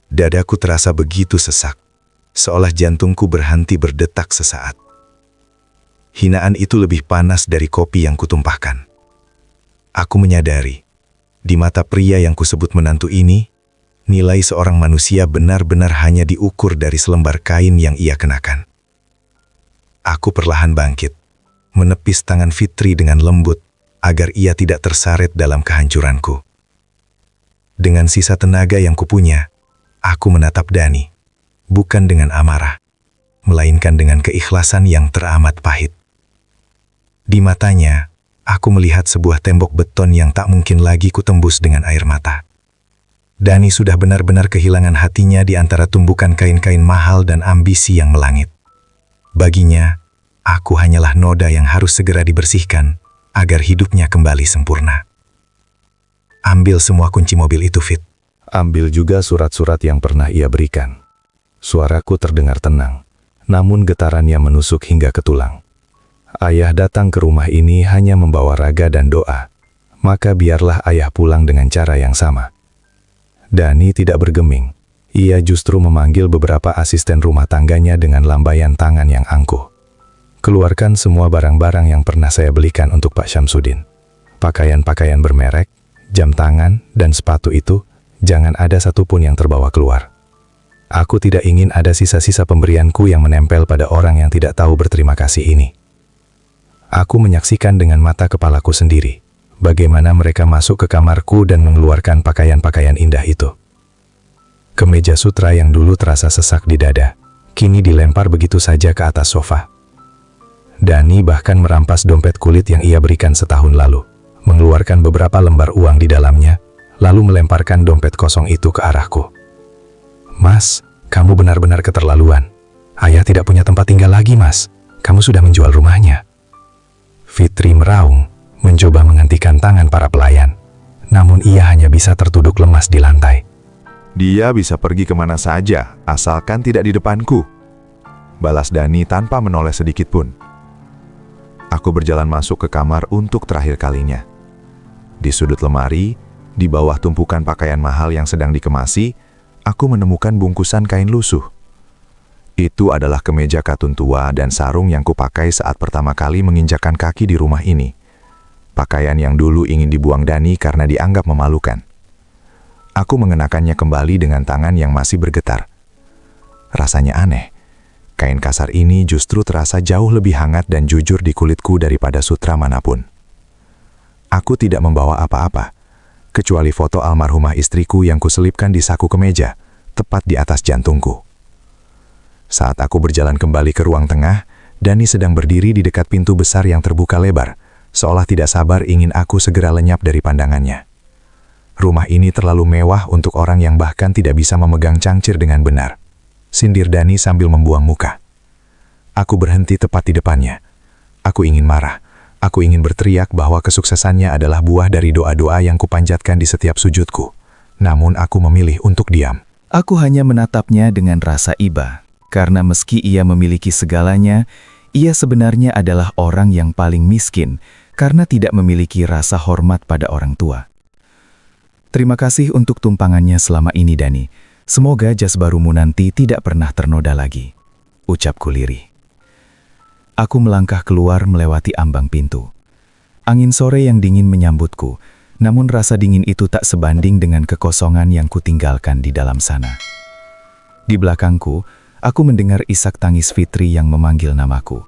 Dadaku terasa begitu sesak, seolah jantungku berhenti berdetak sesaat. Hinaan itu lebih panas dari kopi yang kutumpahkan. Aku menyadari, di mata pria yang kusebut menantu ini, nilai seorang manusia benar-benar hanya diukur dari selembar kain yang ia kenakan. Aku perlahan bangkit, menepis tangan Fitri dengan lembut, agar ia tidak tersaret dalam kehancuranku. Dengan sisa tenaga yang kupunya, aku menatap Dani, bukan dengan amarah, melainkan dengan keikhlasan yang teramat pahit. Di matanya, aku melihat sebuah tembok beton yang tak mungkin lagi kutembus dengan air mata. Dani sudah benar-benar kehilangan hatinya di antara tumbukan kain-kain mahal dan ambisi yang melangit. Baginya, aku hanyalah noda yang harus segera dibersihkan agar hidupnya kembali sempurna. Ambil semua kunci mobil itu, Fit. Ambil juga surat-surat yang pernah ia berikan. Suaraku terdengar tenang, namun getarannya menusuk hingga ke tulang. Ayah datang ke rumah ini hanya membawa raga dan doa, maka biarlah ayah pulang dengan cara yang sama. Dani tidak bergeming. Ia justru memanggil beberapa asisten rumah tangganya dengan lambaian tangan yang angkuh. Keluarkan semua barang-barang yang pernah saya belikan untuk Pak Syamsuddin. Pakaian-pakaian bermerek, jam tangan, dan sepatu itu, jangan ada satupun yang terbawa keluar. Aku tidak ingin ada sisa-sisa pemberianku yang menempel pada orang yang tidak tahu berterima kasih ini. Aku menyaksikan dengan mata kepalaku sendiri, bagaimana mereka masuk ke kamarku dan mengeluarkan pakaian-pakaian indah itu. Kemeja sutra yang dulu terasa sesak di dada, kini dilempar begitu saja ke atas sofa. Dani bahkan merampas dompet kulit yang ia berikan setahun lalu, mengeluarkan beberapa lembar uang di dalamnya, lalu melemparkan dompet kosong itu ke arahku. Mas, kamu benar-benar keterlaluan. Ayah tidak punya tempat tinggal lagi, Mas. Kamu sudah menjual rumahnya. Fitri meraung, mencoba menghentikan tangan para pelayan. Namun ia hanya bisa tertuduk lemas di lantai. Dia bisa pergi kemana saja, asalkan tidak di depanku. Balas Dani tanpa menoleh sedikit pun. Aku berjalan masuk ke kamar untuk terakhir kalinya. Di sudut lemari, di bawah tumpukan pakaian mahal yang sedang dikemasi, aku menemukan bungkusan kain lusuh. Itu adalah kemeja katun tua dan sarung yang kupakai saat pertama kali menginjakkan kaki di rumah ini. Pakaian yang dulu ingin dibuang Dani karena dianggap memalukan. Aku mengenakannya kembali dengan tangan yang masih bergetar. Rasanya aneh. Kain kasar ini justru terasa jauh lebih hangat dan jujur di kulitku daripada sutra manapun. Aku tidak membawa apa-apa, kecuali foto almarhumah istriku yang kuselipkan di saku kemeja, tepat di atas jantungku. Saat aku berjalan kembali ke ruang tengah, Dani sedang berdiri di dekat pintu besar yang terbuka lebar, seolah tidak sabar ingin aku segera lenyap dari pandangannya. Rumah ini terlalu mewah untuk orang yang bahkan tidak bisa memegang cangkir dengan benar. Sindir Dani sambil membuang muka. Aku berhenti tepat di depannya. Aku ingin marah. Aku ingin berteriak bahwa kesuksesannya adalah buah dari doa-doa yang kupanjatkan di setiap sujudku. Namun aku memilih untuk diam. Aku hanya menatapnya dengan rasa iba, karena meski ia memiliki segalanya, ia sebenarnya adalah orang yang paling miskin karena tidak memiliki rasa hormat pada orang tua. Terima kasih untuk tumpangannya selama ini, Dani. Semoga jas barumu nanti tidak pernah ternoda lagi, ucapku lirih. Aku melangkah keluar melewati ambang pintu. Angin sore yang dingin menyambutku, namun rasa dingin itu tak sebanding dengan kekosongan yang kutinggalkan di dalam sana. Di belakangku, aku mendengar isak tangis Fitri yang memanggil namaku,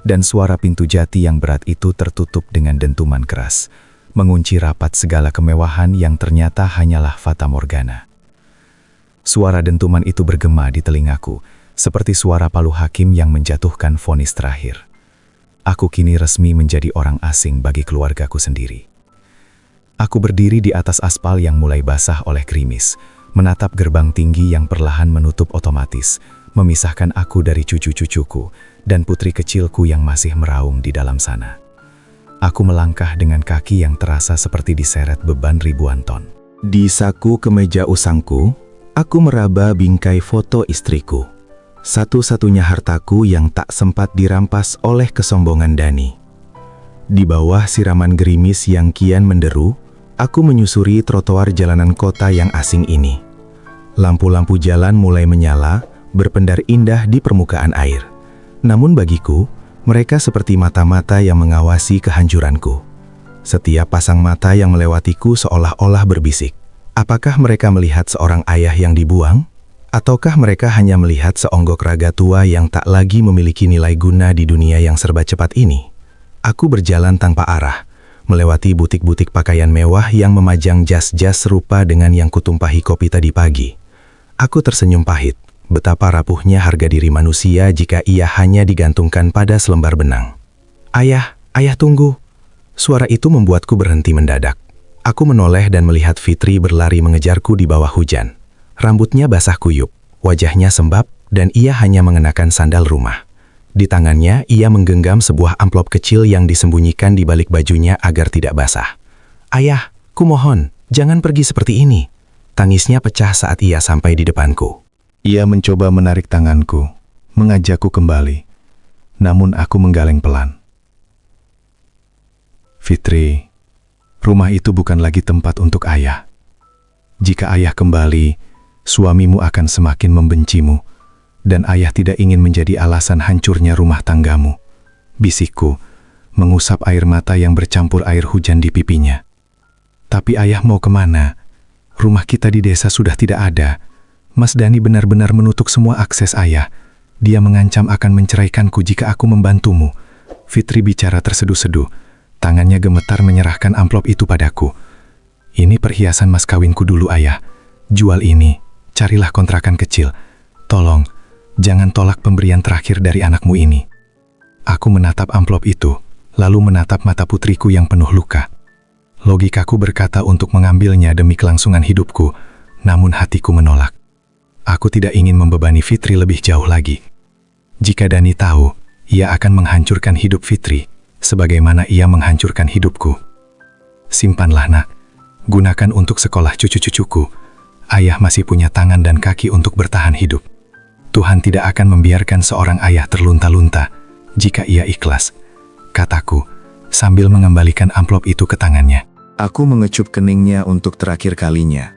dan suara pintu jati yang berat itu tertutup dengan dentuman keras, mengunci rapat segala kemewahan yang ternyata hanyalah fata morgana. Suara dentuman itu bergema di telingaku, seperti suara palu hakim yang menjatuhkan vonis terakhir. Aku kini resmi menjadi orang asing bagi keluargaku sendiri. Aku berdiri di atas aspal yang mulai basah oleh gerimis, menatap gerbang tinggi yang perlahan menutup otomatis, memisahkan aku dari cucu-cucuku dan putri kecilku yang masih meraung di dalam sana. Aku melangkah dengan kaki yang terasa seperti diseret beban ribuan ton. Di saku kemeja usangku, aku meraba bingkai foto istriku. Satu-satunya hartaku yang tak sempat dirampas oleh kesombongan Dani. Di bawah siraman gerimis yang kian menderu, aku menyusuri trotoar jalanan kota yang asing ini. Lampu-lampu jalan mulai menyala, berpendar indah di permukaan air. Namun bagiku, mereka seperti mata-mata yang mengawasi kehancuranku. Setiap pasang mata yang melewatiku seolah-olah berbisik. Apakah mereka melihat seorang ayah yang dibuang? Ataukah mereka hanya melihat seonggok raga tua yang tak lagi memiliki nilai guna di dunia yang serba cepat ini? Aku berjalan tanpa arah, melewati butik-butik pakaian mewah yang memajang jas-jas serupa dengan yang kutumpahi kopi tadi pagi. Aku tersenyum pahit, betapa rapuhnya harga diri manusia jika ia hanya digantungkan pada selembar benang. Ayah, ayah tunggu. Suara itu membuatku berhenti mendadak. Aku menoleh dan melihat Fitri berlari mengejarku di bawah hujan. Rambutnya basah kuyup, wajahnya sembab, dan ia hanya mengenakan sandal rumah. Di tangannya, ia menggenggam sebuah amplop kecil yang disembunyikan di balik bajunya agar tidak basah. Ayah, kumohon, jangan pergi seperti ini. Tangisnya pecah saat ia sampai di depanku. Ia mencoba menarik tanganku, mengajakku kembali. Namun aku menggaleng pelan. Fitri, rumah itu bukan lagi tempat untuk ayah. Jika ayah kembali, suamimu akan semakin membencimu, dan ayah tidak ingin menjadi alasan hancurnya rumah tanggamu. Bisikku, mengusap air mata yang bercampur air hujan di pipinya. Tapi ayah mau kemana? Rumah kita di desa sudah tidak ada. Mas Dani benar-benar menutup semua akses ayah. Dia mengancam akan menceraikanku jika aku membantumu. Fitri bicara terseduh-seduh. Tangannya gemetar menyerahkan amplop itu padaku. Ini perhiasan mas kawinku dulu, ayah. Jual ini, carilah kontrakan kecil. Tolong, jangan tolak pemberian terakhir dari anakmu ini. Aku menatap amplop itu, lalu menatap mata putriku yang penuh luka. Logikaku berkata untuk mengambilnya demi kelangsungan hidupku, namun hatiku menolak. Aku tidak ingin membebani Fitri lebih jauh lagi. Jika Dani tahu, ia akan menghancurkan hidup Fitri, sebagaimana ia menghancurkan hidupku. Simpanlah, nak. Gunakan untuk sekolah cucu-cucuku. Ayah masih punya tangan dan kaki untuk bertahan hidup. Tuhan tidak akan membiarkan seorang ayah terlunta-lunta jika ia ikhlas, kataku, sambil mengembalikan amplop itu ke tangannya. Aku mengecup keningnya untuk terakhir kalinya.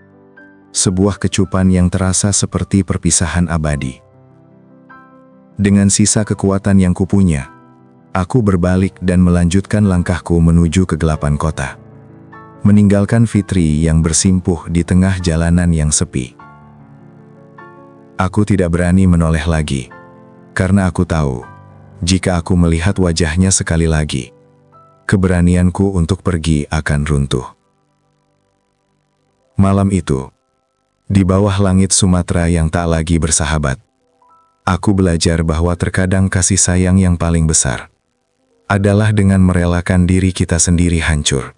Sebuah kecupan yang terasa seperti perpisahan abadi. Dengan sisa kekuatan yang kupunya, Aku berbalik dan melanjutkan langkahku menuju kegelapan kota. Meninggalkan Fitri yang bersimpuh di tengah jalanan yang sepi. Aku tidak berani menoleh lagi, karena aku tahu, jika aku melihat wajahnya sekali lagi, keberanianku untuk pergi akan runtuh. Malam itu, di bawah langit Sumatera yang tak lagi bersahabat, aku belajar bahwa terkadang kasih sayang yang paling besar adalah dengan merelakan diri kita sendiri hancur,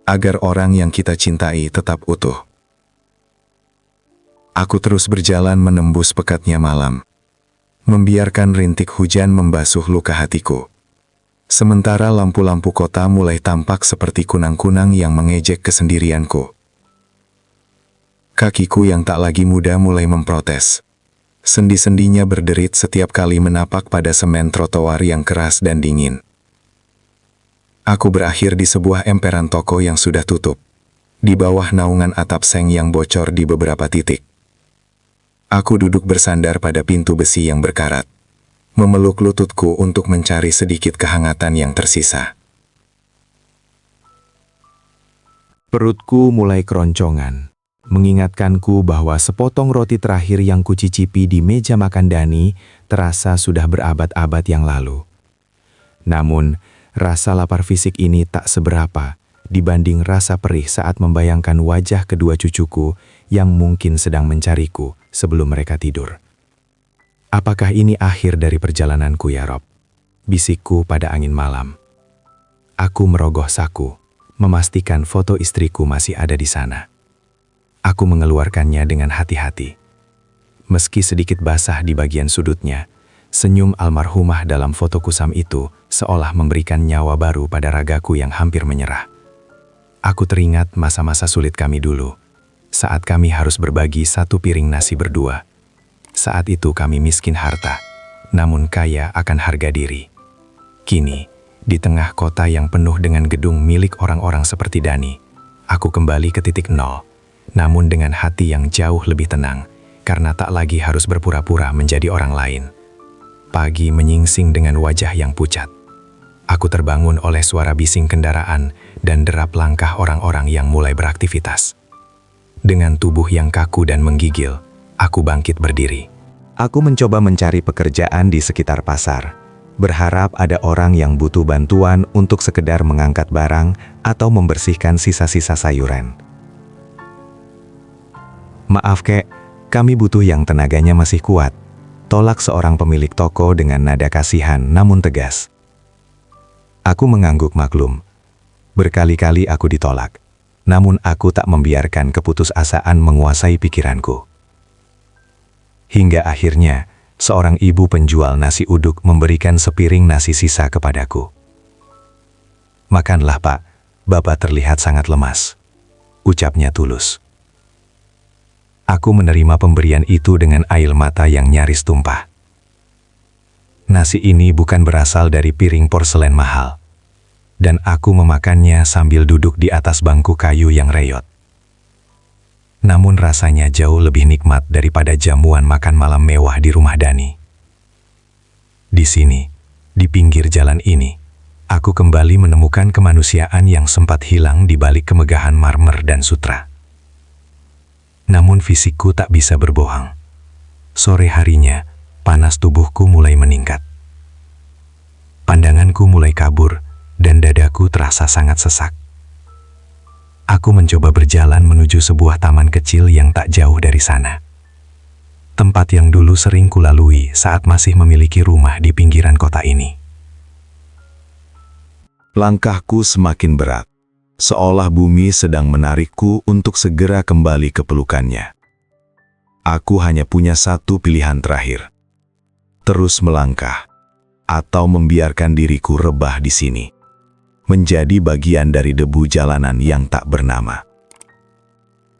agar orang yang kita cintai tetap utuh. Aku terus berjalan menembus pekatnya malam, membiarkan rintik hujan membasuh luka hatiku. Sementara lampu-lampu kota mulai tampak seperti kunang-kunang yang mengejek kesendirianku. Kakiku yang tak lagi muda mulai memprotes. Sendi-sendinya berderit setiap kali menapak pada semen trotoar yang keras dan dingin. Aku berakhir di sebuah emperan toko yang sudah tutup, di bawah naungan atap seng yang bocor di beberapa titik. Aku duduk bersandar pada pintu besi yang berkarat, memeluk lututku untuk mencari sedikit kehangatan yang tersisa. Perutku mulai keroncongan, mengingatkanku bahwa sepotong roti terakhir yang kucicipi di meja makan Dani terasa sudah berabad-abad yang lalu. Namun, rasa lapar fisik ini tak seberapa dibanding rasa perih saat membayangkan wajah kedua cucuku yang mungkin sedang mencariku sebelum mereka tidur. Apakah ini akhir dari perjalananku ya Rob? Bisikku pada angin malam. Aku merogoh saku, memastikan foto istriku masih ada di sana. Aku mengeluarkannya dengan hati-hati. Meski sedikit basah di bagian sudutnya, senyum almarhumah dalam foto kusam itu seolah memberikan nyawa baru pada ragaku yang hampir menyerah. Aku teringat masa-masa sulit kami dulu, saat kami harus berbagi satu piring nasi berdua. Saat itu kami miskin harta, namun kaya akan harga diri. Kini, di tengah kota yang penuh dengan gedung milik orang-orang seperti Dani, aku kembali ke titik nol, namun dengan hati yang jauh lebih tenang, karena tak lagi harus berpura-pura menjadi orang lain. Pagi menyingsing dengan wajah yang pucat. Aku terbangun oleh suara bising kendaraan dan derap langkah orang-orang yang mulai beraktivitas. Dengan tubuh yang kaku dan menggigil, aku bangkit berdiri. Aku mencoba mencari pekerjaan di sekitar pasar, berharap ada orang yang butuh bantuan untuk sekedar mengangkat barang atau membersihkan sisa-sisa sayuran. "Maaf kek, kami butuh yang tenaganya masih kuat," tolak seorang pemilik toko dengan nada kasihan namun tegas. Aku mengangguk maklum. Berkali-kali aku ditolak, namun aku tak membiarkan keputusasaan menguasai pikiranku. Hingga akhirnya, seorang ibu penjual nasi uduk memberikan sepiring nasi sisa kepadaku. "Makanlah Pak, Bapak terlihat sangat lemas," ucapnya tulus. Aku menerima pemberian itu dengan air mata yang nyaris tumpah. Nasi ini bukan berasal dari piring porselen mahal, dan aku memakannya sambil duduk di atas bangku kayu yang reyot. Namun rasanya jauh lebih nikmat daripada jamuan makan malam mewah di rumah Dani. Di sini, di pinggir jalan ini, aku kembali menemukan kemanusiaan yang sempat hilang di balik kemegahan marmer dan sutra. Namun fisikku tak bisa berbohong. Sore harinya, panas tubuhku mulai meningkat. Pandanganku mulai kabur, dan dadaku terasa sangat sesak. Aku mencoba berjalan menuju sebuah taman kecil yang tak jauh dari sana. Tempat yang dulu sering kulalui saat masih memiliki rumah di pinggiran kota ini. Langkahku semakin berat, seolah bumi sedang menarikku untuk segera kembali ke pelukannya. Aku hanya punya satu pilihan terakhir. Terus melangkah, atau membiarkan diriku rebah di sini, menjadi bagian dari debu jalanan yang tak bernama.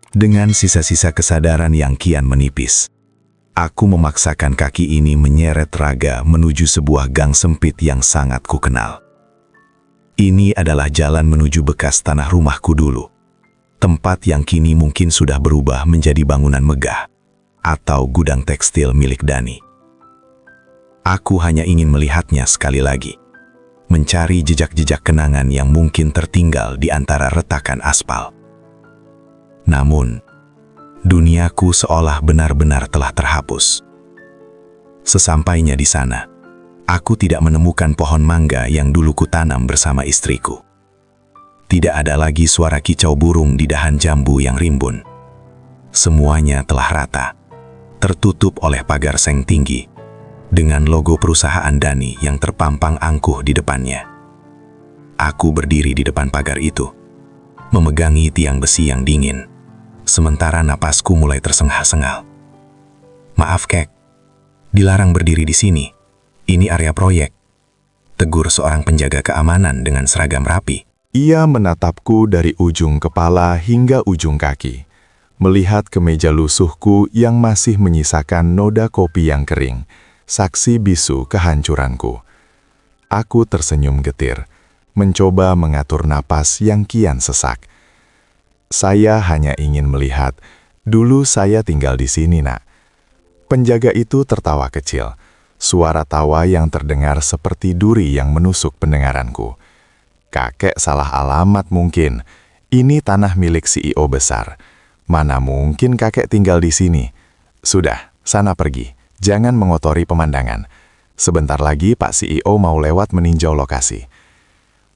Dengan sisa-sisa kesadaran yang kian menipis, aku memaksakan kaki ini menyeret raga menuju sebuah gang sempit yang sangat kukenal. Ini adalah jalan menuju bekas tanah rumahku dulu, tempat yang kini mungkin sudah berubah menjadi bangunan megah, atau gudang tekstil milik Dani. Aku hanya ingin melihatnya sekali lagi, mencari jejak-jejak kenangan yang mungkin tertinggal di antara retakan aspal. Namun, duniaku seolah benar-benar telah terhapus. Sesampainya di sana, aku tidak menemukan pohon mangga yang dulu kutanam bersama istriku. Tidak ada lagi suara kicau burung di dahan jambu yang rimbun. Semuanya telah rata, tertutup oleh pagar seng tinggi, dengan logo perusahaan Dani yang terpampang angkuh di depannya. Aku berdiri di depan pagar itu, memegangi tiang besi yang dingin, sementara napasku mulai tersengal-sengal. "Maaf, Kek, dilarang berdiri di sini. Ini area proyek," tegur seorang penjaga keamanan dengan seragam rapi. Ia menatapku dari ujung kepala hingga ujung kaki, melihat kemeja lusuhku yang masih menyisakan noda kopi yang kering, saksi bisu kehancuranku. Aku tersenyum getir, mencoba mengatur napas yang kian sesak. Saya hanya ingin melihat, dulu saya tinggal di sini, Nak. Penjaga itu tertawa kecil, suara tawa yang terdengar seperti duri yang menusuk pendengaranku. "Kakek salah alamat mungkin, ini tanah milik CEO besar. Mana mungkin kakek tinggal di sini? Sudah, sana pergi, jangan mengotori pemandangan. Sebentar lagi Pak CEO mau lewat meninjau lokasi."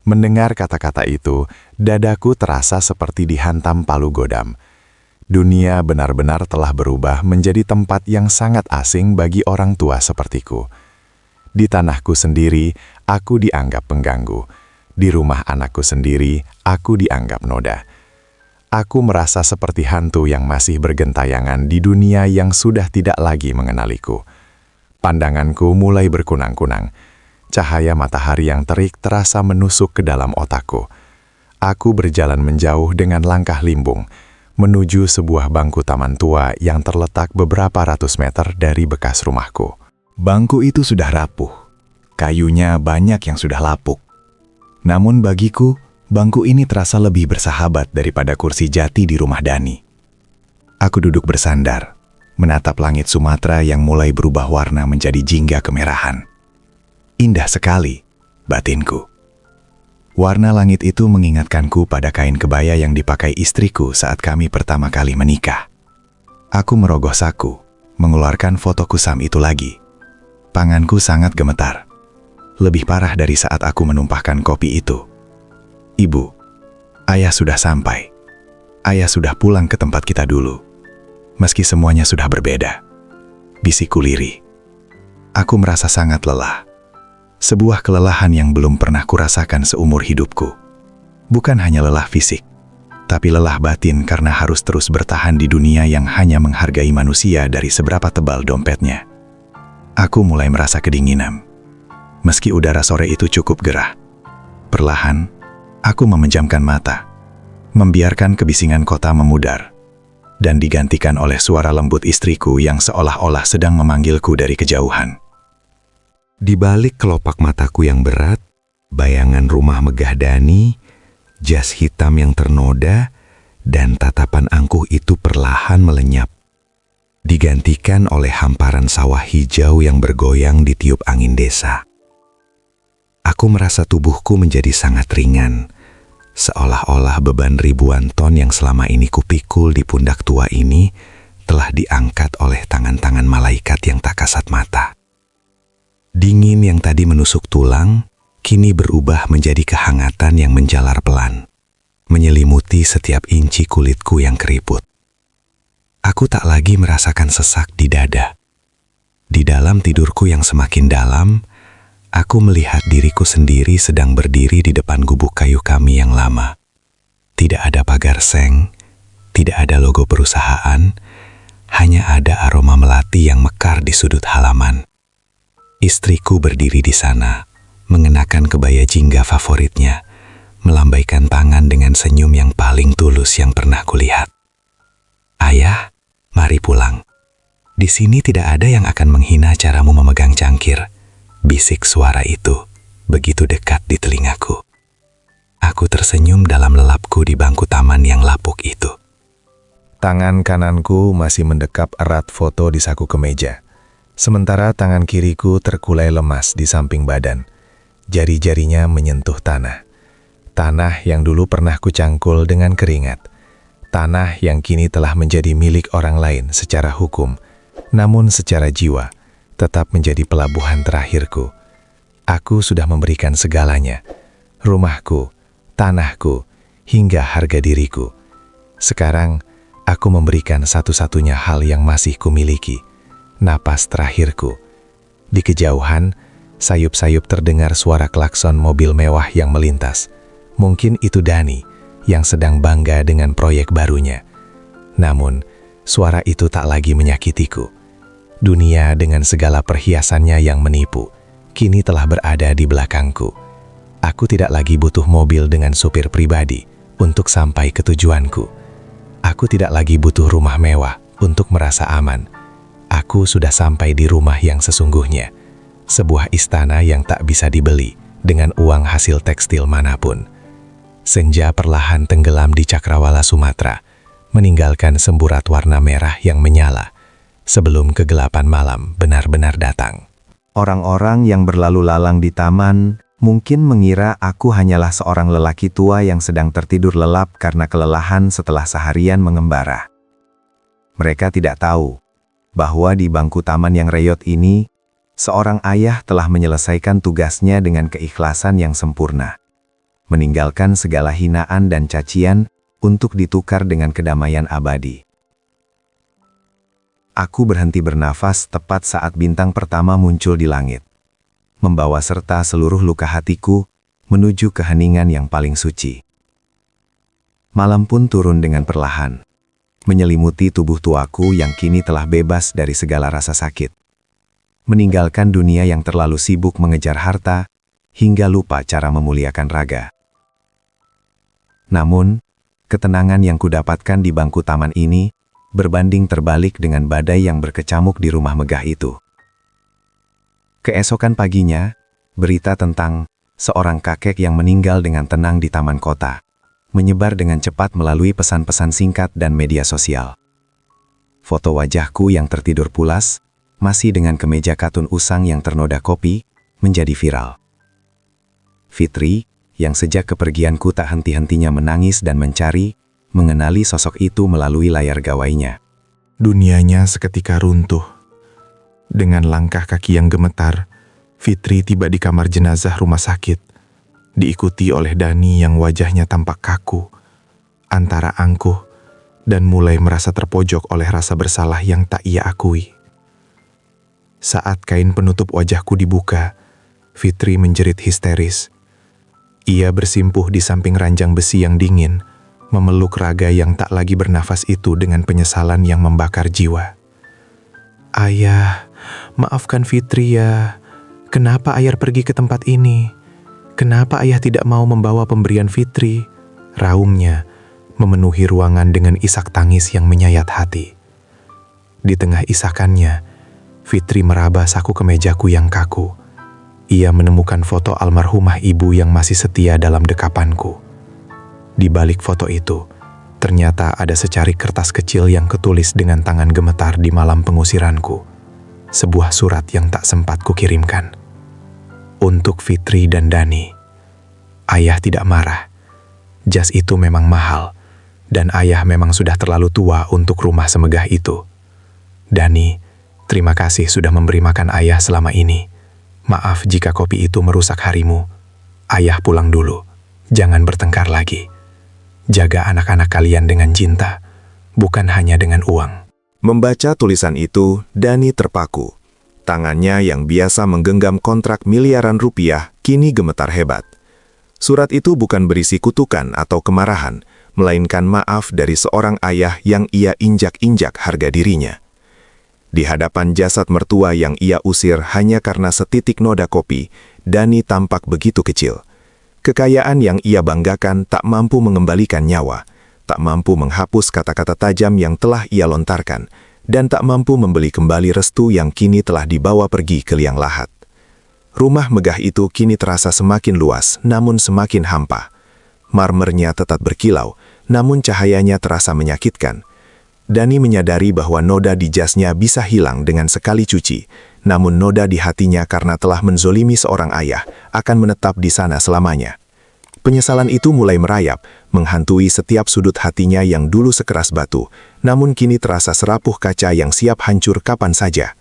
Mendengar kata-kata itu, dadaku terasa seperti dihantam palu godam. Dunia benar-benar telah berubah menjadi tempat yang sangat asing bagi orang tua sepertiku. Di tanahku sendiri, aku dianggap pengganggu. Di rumah anakku sendiri, aku dianggap noda. Aku merasa seperti hantu yang masih bergentayangan di dunia yang sudah tidak lagi mengenaliku. Pandanganku mulai berkunang-kunang. Cahaya matahari yang terik terasa menusuk ke dalam otakku. Aku berjalan menjauh dengan langkah limbung, menuju sebuah bangku taman tua yang terletak beberapa ratus meter dari bekas rumahku. Bangku itu sudah rapuh. Kayunya banyak yang sudah lapuk. Namun bagiku, bangku ini terasa lebih bersahabat daripada kursi jati di rumah Dani. Aku duduk bersandar, menatap langit Sumatera yang mulai berubah warna menjadi jingga kemerahan. Indah sekali, batinku. Warna langit itu mengingatkanku pada kain kebaya yang dipakai istriku saat kami pertama kali menikah. Aku merogoh saku, mengeluarkan foto kusam itu lagi. Tanganku sangat gemetar. Lebih parah dari saat aku menumpahkan kopi itu. "Ibu, ayah sudah sampai. Ayah sudah pulang ke tempat kita dulu. Meski semuanya sudah berbeda," bisikku lirih. Aku merasa sangat lelah. Sebuah kelelahan yang belum pernah kurasakan seumur hidupku. Bukan hanya lelah fisik, tapi lelah batin karena harus terus bertahan di dunia yang hanya menghargai manusia dari seberapa tebal dompetnya. Aku mulai merasa kedinginan. Meski udara sore itu cukup gerah. Perlahan, aku memejamkan mata, membiarkan kebisingan kota memudar, dan digantikan oleh suara lembut istriku yang seolah-olah sedang memanggilku dari kejauhan. Di balik kelopak mataku yang berat, bayangan rumah megah Dani, jas hitam yang ternoda, dan tatapan angkuh itu perlahan melenyap, digantikan oleh hamparan sawah hijau yang bergoyang ditiup angin desa. Aku merasa tubuhku menjadi sangat ringan, seolah-olah beban ribuan ton yang selama ini kupikul di pundak tua ini telah diangkat oleh tangan-tangan malaikat yang tak kasat mata. Dingin yang tadi menusuk tulang, kini berubah menjadi kehangatan yang menjalar pelan, menyelimuti setiap inci kulitku yang keriput. Aku tak lagi merasakan sesak di dada. Di dalam tidurku yang semakin dalam, aku melihat diriku sendiri sedang berdiri di depan gubuk kayu kami yang lama. Tidak ada pagar seng, tidak ada logo perusahaan, hanya ada aroma melati yang mekar di sudut halaman. Istriku berdiri di sana, mengenakan kebaya jingga favoritnya, melambaikan tangan dengan senyum yang paling tulus yang pernah kulihat. "Ayah, mari pulang. Di sini tidak ada yang akan menghina caramu memegang cangkir," bisik suara itu, begitu dekat di telingaku. Aku tersenyum dalam lelapku di bangku taman yang lapuk itu. Tangan kananku masih mendekap erat foto di saku kemeja, sementara tangan kiriku terkulai lemas di samping badan, Jari-jarinya menyentuh tanah. Tanah yang dulu pernah kucangkul dengan keringat. Tanah yang kini telah menjadi milik orang lain secara hukum, namun secara jiwa tetap menjadi pelabuhan terakhirku. Aku sudah memberikan segalanya, rumahku, tanahku, hingga harga diriku. Sekarang, aku memberikan satu-satunya hal yang masih kumiliki, napas terakhirku. Di kejauhan, sayup-sayup terdengar suara klakson mobil mewah yang melintas. Mungkin itu Dani yang sedang bangga dengan proyek barunya. Namun, suara itu tak lagi menyakitiku. Dunia dengan segala perhiasannya yang menipu, kini telah berada di belakangku. Aku tidak lagi butuh mobil dengan supir pribadi untuk sampai ke tujuanku. Aku tidak lagi butuh rumah mewah untuk merasa aman. Aku sudah sampai di rumah yang sesungguhnya. Sebuah istana yang tak bisa dibeli dengan uang hasil tekstil manapun. Senja perlahan tenggelam di cakrawala Sumatera, meninggalkan semburat warna merah yang menyala sebelum kegelapan malam benar-benar datang. Orang-orang yang berlalu lalang di taman mungkin mengira aku hanyalah seorang lelaki tua yang sedang tertidur lelap karena kelelahan setelah seharian mengembara. Mereka tidak tahu bahwa di bangku taman yang reyot ini, seorang ayah telah menyelesaikan tugasnya dengan keikhlasan yang sempurna, meninggalkan segala hinaan dan cacian untuk ditukar dengan kedamaian abadi. Aku berhenti bernafas tepat saat bintang pertama muncul di langit, membawa serta seluruh luka hatiku menuju keheningan yang paling suci. Malam pun turun dengan perlahan, menyelimuti tubuh tuaku yang kini telah bebas dari segala rasa sakit, meninggalkan dunia yang terlalu sibuk mengejar harta hingga lupa cara memuliakan raga. Namun, ketenangan yang kudapatkan di bangku taman ini berbanding terbalik dengan badai yang berkecamuk di rumah megah itu. Keesokan paginya, berita tentang seorang kakek yang meninggal dengan tenang di taman kota menyebar dengan cepat melalui pesan-pesan singkat dan media sosial. Foto wajahku yang tertidur pulas, masih dengan kemeja katun usang yang ternoda kopi, menjadi viral. Fitri, yang sejak kepergianku tak henti-hentinya menangis dan mencari, mengenali sosok itu melalui layar gawainya. Dunianya seketika runtuh. Dengan langkah kaki yang gemetar, Fitri tiba di kamar jenazah rumah sakit, diikuti oleh Dani yang wajahnya tampak kaku, antara angkuh, dan mulai merasa terpojok oleh rasa bersalah yang tak ia akui. Saat kain penutup wajahku dibuka, Fitri menjerit histeris. Ia bersimpuh di samping ranjang besi yang dingin, memeluk raga yang tak lagi bernafas itu dengan penyesalan yang membakar jiwa. Ayah, maafkan Fitri ya. Kenapa ayah pergi ke tempat ini? Kenapa ayah tidak mau membawa pemberian Fitri? Raungnya, memenuhi ruangan dengan isak tangis yang menyayat hati. Di tengah isakannya, Fitri meraba saku kemejaku yang kaku. Ia menemukan foto almarhumah ibu yang masih setia dalam dekapanku. Di balik foto itu, ternyata ada secarik kertas kecil yang ketulis dengan tangan gemetar di malam pengusiranku. Sebuah surat yang tak sempat kukirimkan. Untuk Fitri dan Dani. Ayah tidak marah. Jas itu memang mahal, dan ayah memang sudah terlalu tua untuk rumah semegah itu. Dani, terima kasih sudah memberi makan ayah selama ini. Maaf jika kopi itu merusak harimu. Ayah pulang dulu. Jangan bertengkar lagi. Jaga anak-anak kalian dengan cinta, bukan hanya dengan uang. Membaca tulisan itu, Dani terpaku. Tangannya yang biasa menggenggam kontrak miliaran rupiah kini gemetar hebat. Surat itu bukan berisi kutukan atau kemarahan, melainkan maaf dari seorang ayah yang ia injak-injak harga dirinya. Di hadapan jasad mertua yang ia usir hanya karena setitik noda kopi, Dani tampak begitu kecil. Kekayaan yang ia banggakan tak mampu mengembalikan nyawa, tak mampu menghapus kata-kata tajam yang telah ia lontarkan, dan tak mampu membeli kembali restu yang kini telah dibawa pergi ke liang lahat. Rumah megah itu kini terasa semakin luas, namun semakin hampa. Marmernya tetap berkilau, namun cahayanya terasa menyakitkan. Dani menyadari bahwa noda di jasnya bisa hilang dengan sekali cuci, namun noda di hatinya karena telah menzolimi seorang ayah akan menetap di sana selamanya. Penyesalan itu mulai merayap, menghantui setiap sudut hatinya yang dulu sekeras batu, namun kini terasa serapuh kaca yang siap hancur kapan saja.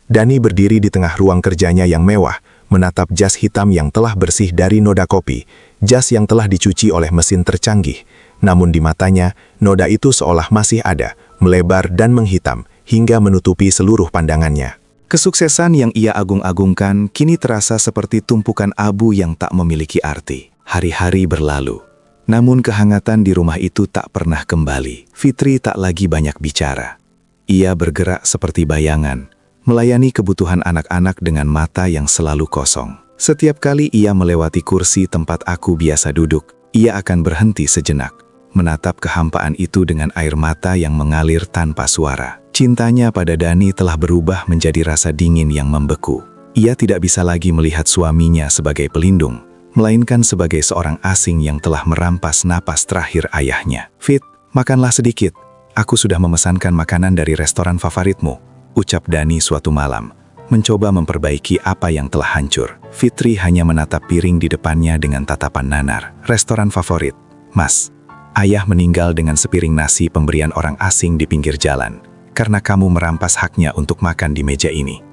Dani berdiri di tengah ruang kerjanya yang mewah, menatap jas hitam yang telah bersih dari noda kopi, jas yang telah dicuci oleh mesin tercanggih. Namun di matanya, noda itu seolah masih ada, melebar dan menghitam, hingga menutupi seluruh pandangannya. Kesuksesan yang ia agung-agungkan kini terasa seperti tumpukan abu yang tak memiliki arti. Hari-hari berlalu, namun kehangatan di rumah itu tak pernah kembali. Fitri tak lagi banyak bicara. Ia bergerak seperti bayangan, melayani kebutuhan anak-anak dengan mata yang selalu kosong. Setiap kali ia melewati kursi tempat aku biasa duduk, ia akan berhenti sejenak, menatap kehampaan itu dengan air mata yang mengalir tanpa suara. Cintanya pada Dani telah berubah menjadi rasa dingin yang membeku. Ia tidak bisa lagi melihat suaminya sebagai pelindung, melainkan sebagai seorang asing yang telah merampas napas terakhir ayahnya. "Fit, makanlah sedikit. Aku sudah memesankan makanan dari restoran favoritmu," ucap Dani suatu malam, mencoba memperbaiki apa yang telah hancur. Fitri hanya menatap piring di depannya dengan tatapan nanar. "Restoran favorit, Mas. Ayah meninggal dengan sepiring nasi pemberian orang asing di pinggir jalan, karena kamu merampas haknya untuk makan di meja ini.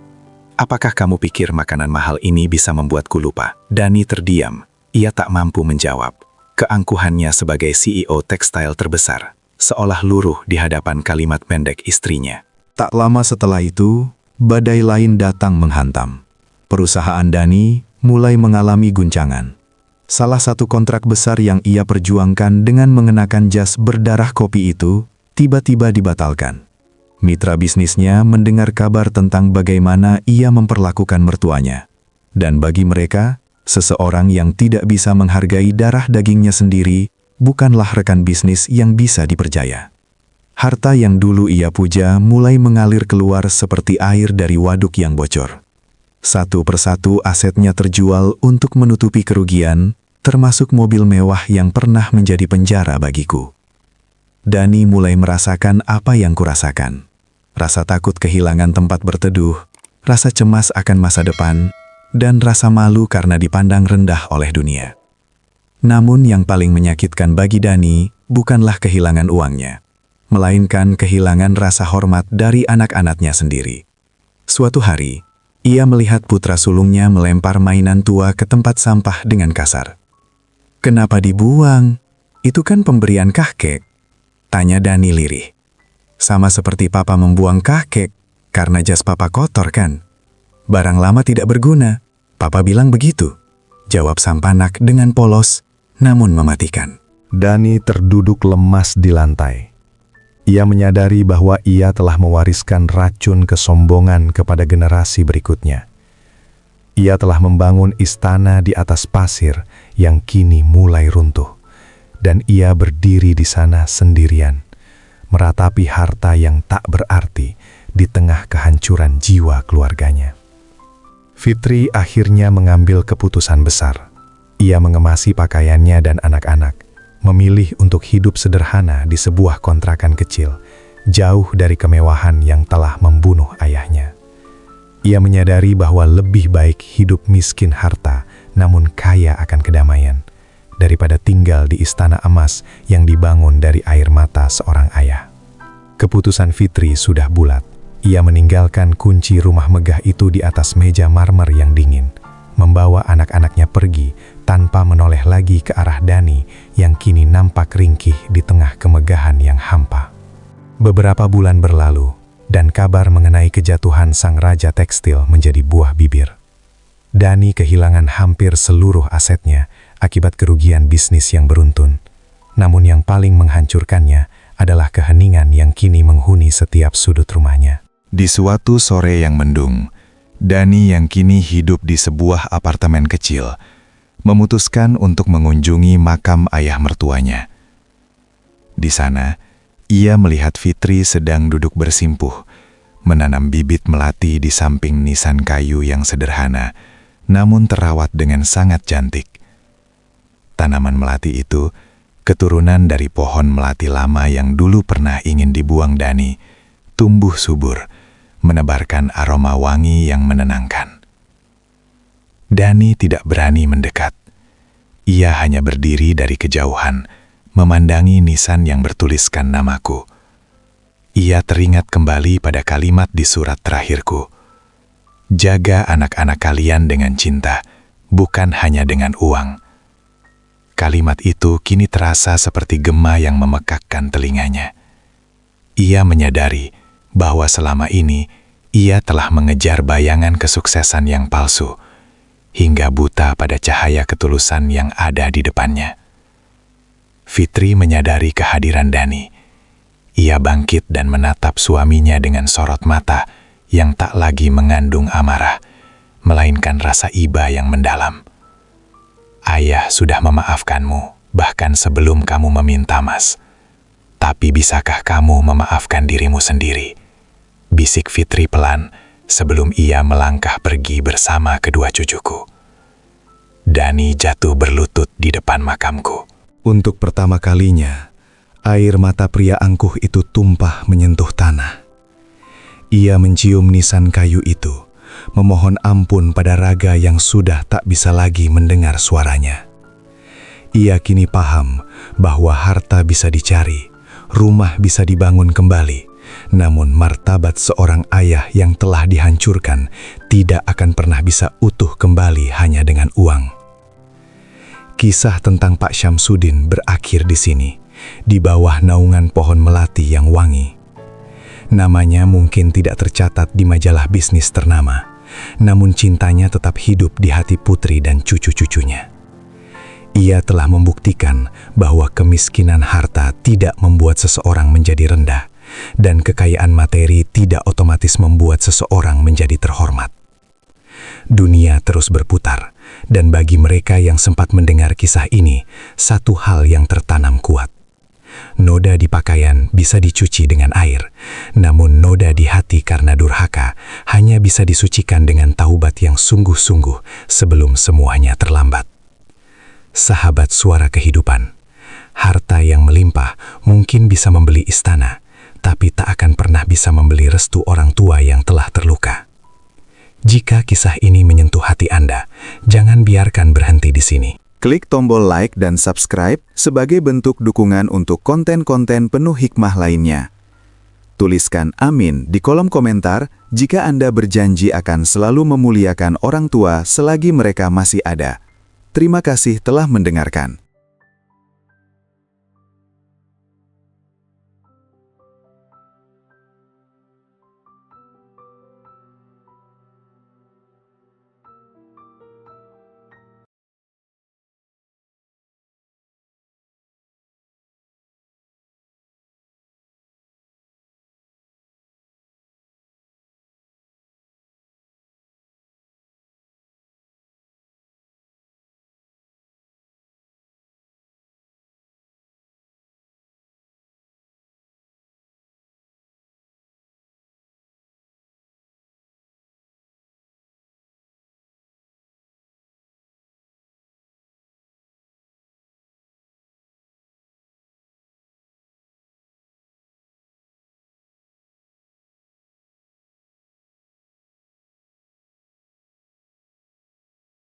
Apakah kamu pikir makanan mahal ini bisa membuatku lupa?" Dani terdiam. Ia tak mampu menjawab. Keangkuhannya sebagai CEO tekstil terbesar seolah luruh di hadapan kalimat pendek istrinya. Tak lama setelah itu, badai lain datang menghantam. Perusahaan Dani mulai mengalami guncangan. Salah satu kontrak besar yang ia perjuangkan dengan mengenakan jas berdarah kopi itu tiba-tiba dibatalkan. Mitra bisnisnya mendengar kabar tentang bagaimana ia memperlakukan mertuanya. Dan bagi mereka, seseorang yang tidak bisa menghargai darah dagingnya sendiri bukanlah rekan bisnis yang bisa dipercaya. Harta yang dulu ia puja mulai mengalir keluar seperti air dari waduk yang bocor. Satu persatu asetnya terjual untuk menutupi kerugian, termasuk mobil mewah yang pernah menjadi penjara bagiku. Dani mulai merasakan apa yang kurasakan. Rasa takut kehilangan tempat berteduh, rasa cemas akan masa depan, dan rasa malu karena dipandang rendah oleh dunia. Namun yang paling menyakitkan bagi Dani bukanlah kehilangan uangnya, melainkan kehilangan rasa hormat dari anak-anaknya sendiri. Suatu hari, ia melihat putra sulungnya melempar mainan tua ke tempat sampah dengan kasar. "Kenapa dibuang? Itu kan pemberian kakek," tanya Dani lirih. "Sama seperti papa membuang kakek, karena jas papa kotor kan? Barang lama tidak berguna, papa bilang begitu," jawab sang panak dengan polos, namun mematikan. Dani terduduk lemas di lantai. Ia menyadari bahwa ia telah mewariskan racun kesombongan kepada generasi berikutnya. Ia telah membangun istana di atas pasir yang kini mulai runtuh, dan ia berdiri di sana sendirian, meratapi harta yang tak berarti di tengah kehancuran jiwa keluarganya. Fitri akhirnya mengambil keputusan besar. Ia mengemasi pakaiannya dan anak-anak, memilih untuk hidup sederhana di sebuah kontrakan kecil, jauh dari kemewahan yang telah membunuh ayahnya. Ia menyadari bahwa lebih baik hidup miskin harta namun kaya akan kedamaian, daripada tinggal di istana emas yang dibangun dari air mata seorang ayah. Keputusan Fitri sudah bulat. Ia meninggalkan kunci rumah megah itu di atas meja marmer yang dingin, membawa anak-anaknya pergi tanpa menoleh lagi ke arah Dani yang kini nampak ringkih di tengah kemegahan yang hampa. Beberapa bulan berlalu, dan kabar mengenai kejatuhan sang raja tekstil menjadi buah bibir. Dani kehilangan hampir seluruh asetnya akibat kerugian bisnis yang beruntun. Namun yang paling menghancurkannya adalah keheningan yang kini menghuni setiap sudut rumahnya. Di suatu sore yang mendung, Dani yang kini hidup di sebuah apartemen kecil, memutuskan untuk mengunjungi makam ayah mertuanya. Di sana, ia melihat Fitri sedang duduk bersimpuh, menanam bibit melati di samping nisan kayu yang sederhana, namun terawat dengan sangat cantik. Tanaman melati itu Keturunan dari pohon melati lama yang dulu pernah ingin dibuang Dani, tumbuh subur, menebarkan aroma wangi yang menenangkan. Dani tidak berani mendekat. Ia hanya berdiri dari kejauhan, memandangi nisan yang bertuliskan namaku. Ia teringat kembali pada kalimat di surat terakhirku. Jaga anak-anak kalian dengan cinta, bukan hanya dengan uang. Kalimat itu kini terasa seperti gema yang memekakkan telinganya. Ia menyadari bahwa selama ini ia telah mengejar bayangan kesuksesan yang palsu, hingga buta pada cahaya ketulusan yang ada di depannya. Fitri menyadari kehadiran Dani. Ia bangkit dan menatap suaminya dengan sorot mata yang tak lagi mengandung amarah, melainkan rasa iba yang mendalam. Ayah sudah memaafkanmu, bahkan sebelum kamu meminta, Mas. Tapi bisakah kamu memaafkan dirimu sendiri? Bisik Fitri pelan sebelum ia melangkah pergi bersama kedua cucuku. Dani jatuh berlutut di depan makamku. Untuk pertama kalinya, air mata pria angkuh itu tumpah menyentuh tanah. Ia mencium nisan kayu itu, memohon ampun pada raga yang sudah tak bisa lagi mendengar suaranya. Ia kini paham bahwa harta bisa dicari, rumah bisa dibangun kembali, namun martabat seorang ayah yang telah dihancurkan tidak akan pernah bisa utuh kembali hanya dengan uang. Kisah tentang Pak Syamsuddin berakhir di sini, di bawah naungan pohon melati yang wangi. Namanya mungkin tidak tercatat di majalah bisnis ternama, namun cintanya tetap hidup di hati putri dan cucu-cucunya. Ia telah membuktikan bahwa kemiskinan harta tidak membuat seseorang menjadi rendah, dan kekayaan materi tidak otomatis membuat seseorang menjadi terhormat. Dunia terus berputar, dan bagi mereka yang sempat mendengar kisah ini, satu hal yang tertanam kuat. Noda di pakaian bisa dicuci dengan air, namun noda di hati karena durhaka hanya bisa disucikan dengan taubat yang sungguh-sungguh sebelum semuanya terlambat. Sahabat suara kehidupan, harta yang melimpah mungkin bisa membeli istana, tapi tak akan pernah bisa membeli restu orang tua yang telah terluka. Jika kisah ini menyentuh hati Anda, jangan biarkan berhenti di sini. Klik tombol like dan subscribe sebagai bentuk dukungan untuk konten-konten penuh hikmah lainnya. Tuliskan amin di kolom komentar jika Anda berjanji akan selalu memuliakan orang tua selagi mereka masih ada. Terima kasih telah mendengarkan.